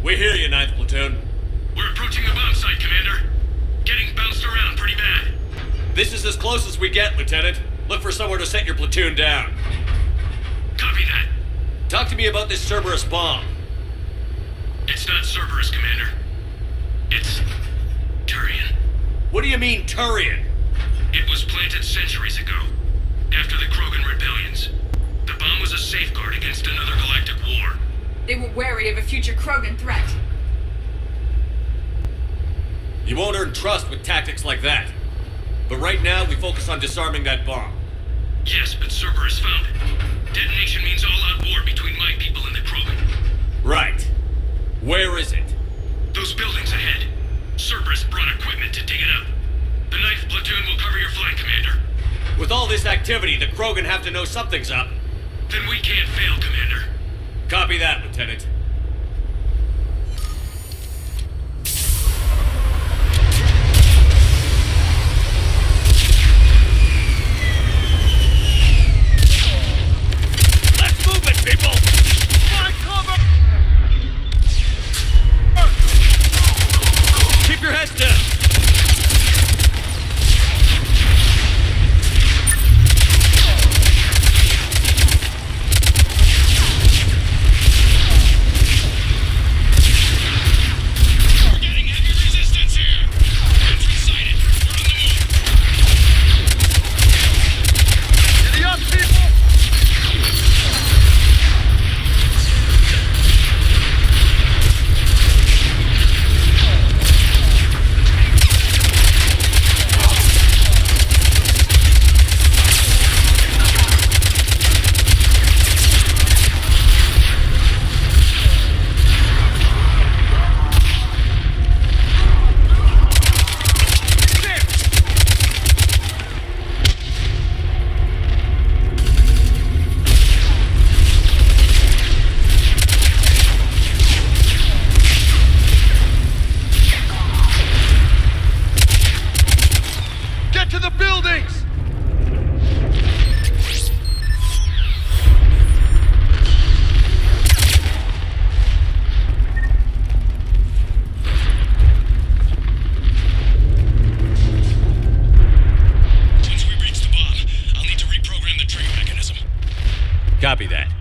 We hear you, 9th Platoon. We're approaching the bomb site, Commander. Getting bounced around pretty bad. This is as close as we get, Lieutenant. Look for somewhere to set your platoon down. Copy that. Talk to me about this Cerberus bomb. It's not Cerberus, Commander. It's Turian. What do you mean, Turian? It was planted centuries ago, after the Krogan rebellions. The bomb was a safeguard against another galactic war. They were wary of a future Krogan threat. You won't earn trust with tactics like that. But right now, we focus on disarming that bomb. Yes, but Cerberus found it. Detonation means all-out war between my people and the Krogan. Right. Where is it? Those buildings ahead. Cerberus brought equipment to dig it up. The 9th Platoon will cover your flank, Commander. With all this activity, the Krogan have to know something's up. Then we can't fail, Commander. Copy that, Lieutenant. Let's move it, people! Find cover! Keep your heads down! to the buildings! Once we reach the bomb, I'll need to reprogram the trigger mechanism. Copy that.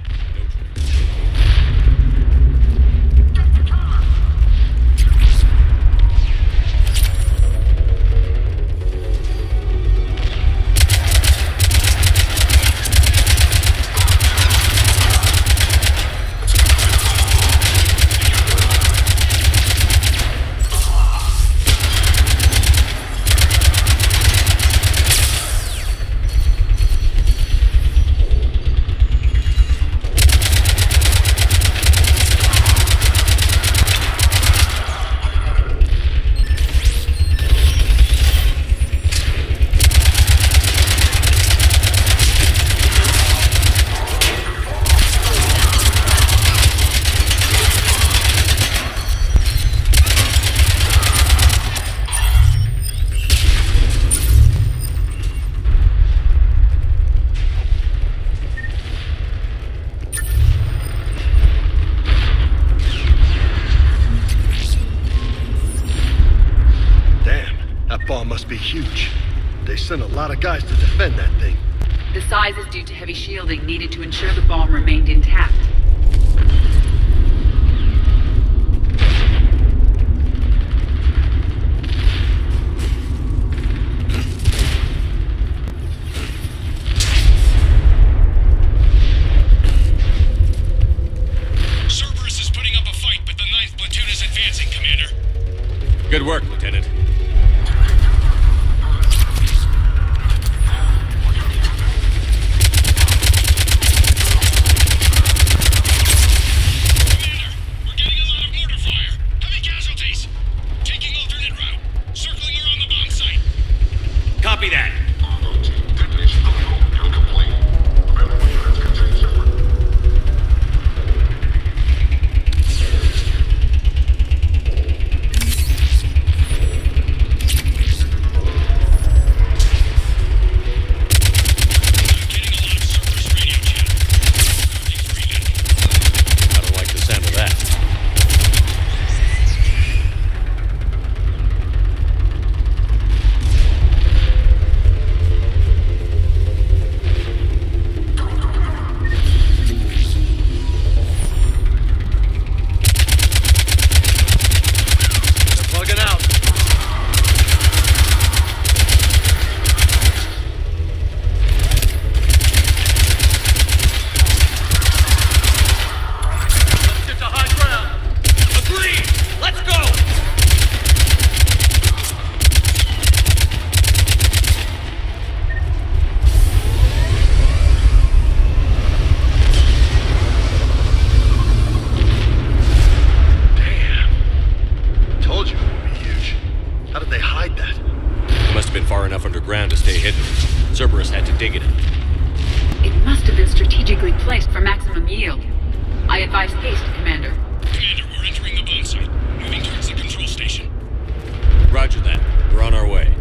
Must be huge. They sent a lot of guys to defend that thing. The size is due to heavy shielding needed to ensure the bomb remained intact. Cerberus is putting up a fight, but the 9th platoon is advancing, Commander. Good work, Lieutenant. Copy that. I don't like the sound of that. Underground to stay hidden. Cerberus had to dig it. It must have been strategically placed for maximum yield. I advise haste, Commander. Commander, we're entering the bomb site. Moving towards the control station. Roger that. We're on our way.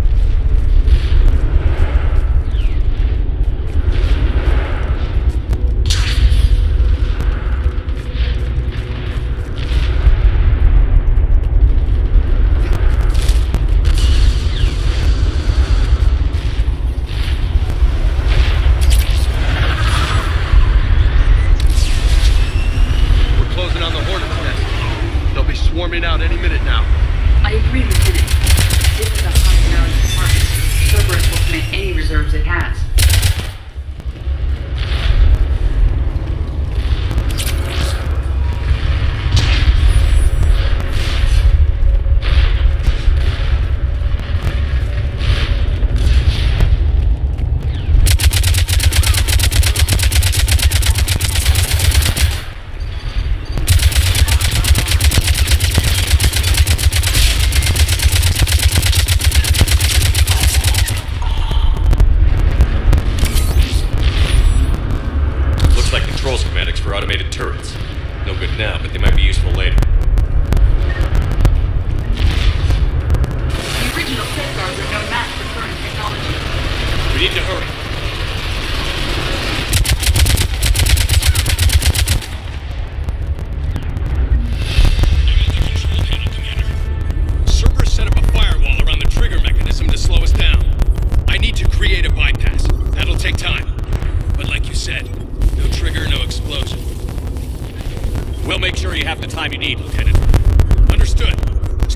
Swarming out any minute now. I agree, Lieutenant. This is a high-priority department. Cerberus will commit any reserves it has.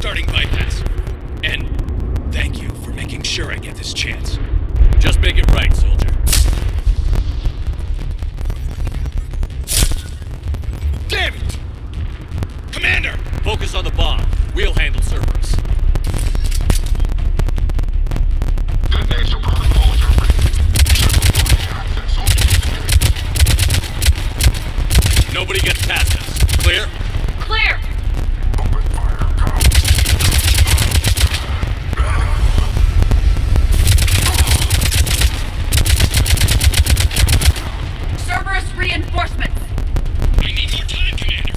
starting bypass. And thank you for making sure I get this chance. Just make it right, soldier. Damn it! Commander! Focus on the bomb. We'll handle Cerberus. Nobody gets past us. Clear? Clear! Cerberus reinforcements! I need more time, Commander.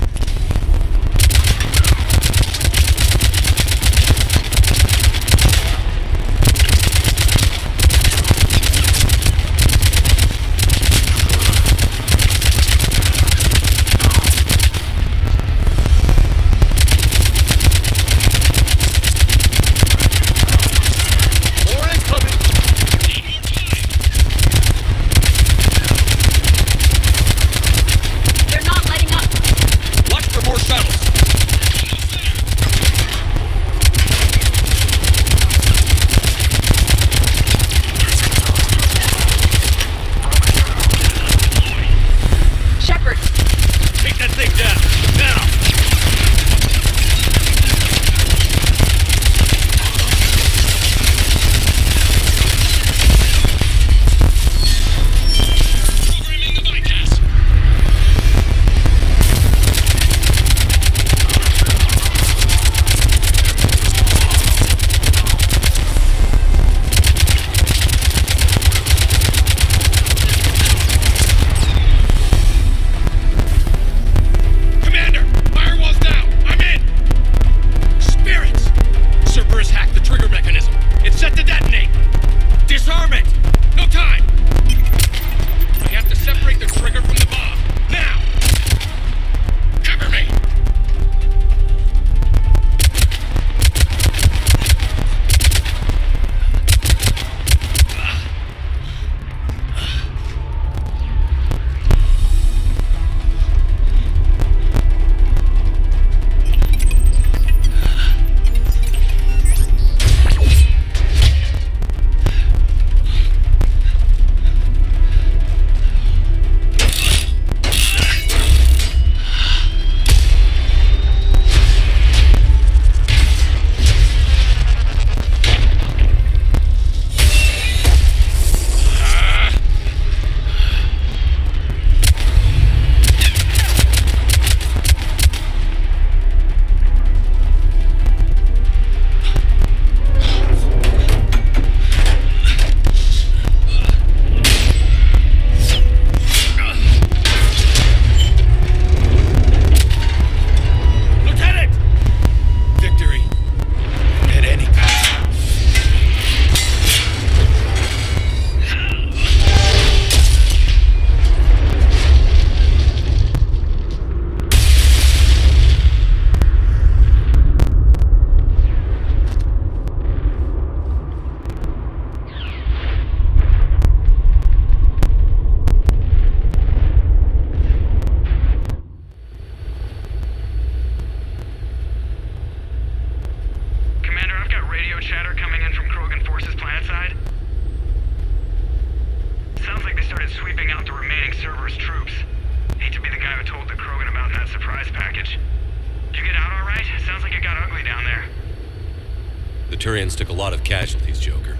Turians took a lot of casualties, Joker.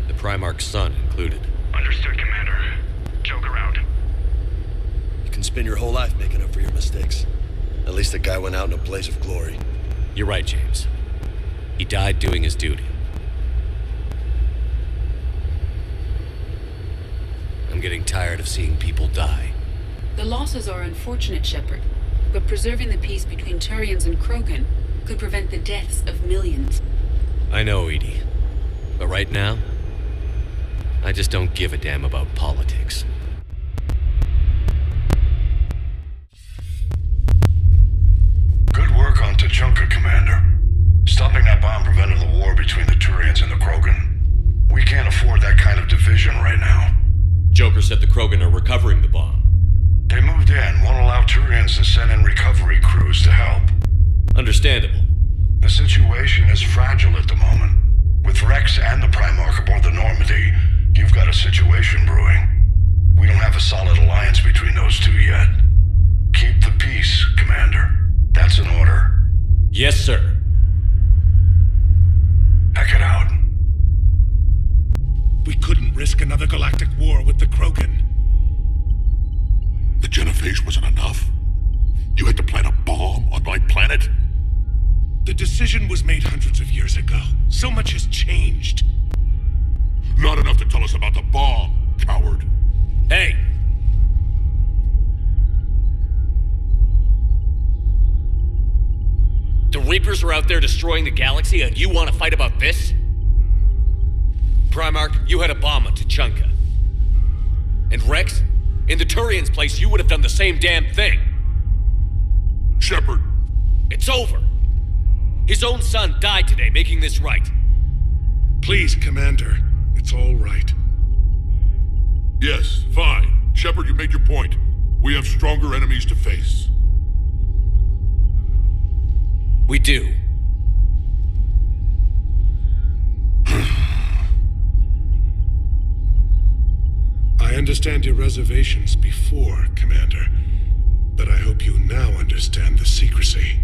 The Primarch's son included. Understood, Commander. Joker out. You can spend your whole life making up for your mistakes. At least the guy went out in a blaze of glory. You're right, James. He died doing his duty. I'm getting tired of seeing people die. The losses are unfortunate, Shepard, but preserving the peace between Turians and Krogan could prevent the deaths of millions. I know, Edie. But right now, I just don't give a damn about politics. Good work on Tuchanka, Commander. Stopping that bomb prevented the war between the Turians and the Krogan. We can't afford that kind of division right now. Joker said the Krogan are recovering the bomb. They moved in, won't allow Turians to send in recovery crews to help. Understandable. The situation is fragile at the moment. With Rex and the Primarch aboard the Normandy, you've got a situation brewing. We don't have a solid alliance between those two yet. Keep the peace, Commander. That's an order. Yes, sir. Heck it out. We couldn't risk another galactic war with the Krogan. The genophage wasn't enough? You had to plant a bomb on my planet? The decision was made hundreds of years ago. So much has changed. Not enough to tell us about the bomb, coward. Hey! The Reapers are out there destroying the galaxy, and you want to fight about this? Primarch, you had a bomb on Tuchanka. And Rex, in the Turian's place, you would have done the same damn thing. Shepard. It's over. His own son died today, making this right. Please, Commander. It's all right. Yes, fine. Shepard, you made your point. We have stronger enemies to face. We do. I understand your reservations before, Commander, but I hope you now understand the secrecy.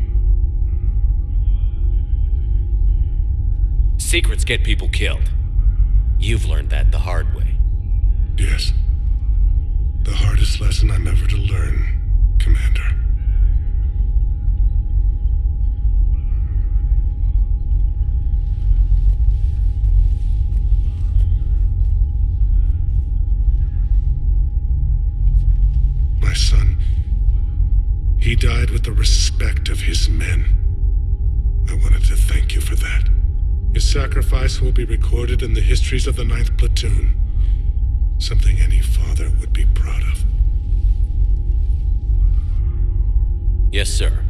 Secrets get people killed. You've learned that the hard way. Yes. The hardest lesson I'm ever to learn, Commander. My son, he died with the respect of his men. I wanted to thank you for that. His sacrifice will be recorded in the histories of the 9th Platoon. Something any father would be proud of. Yes, sir.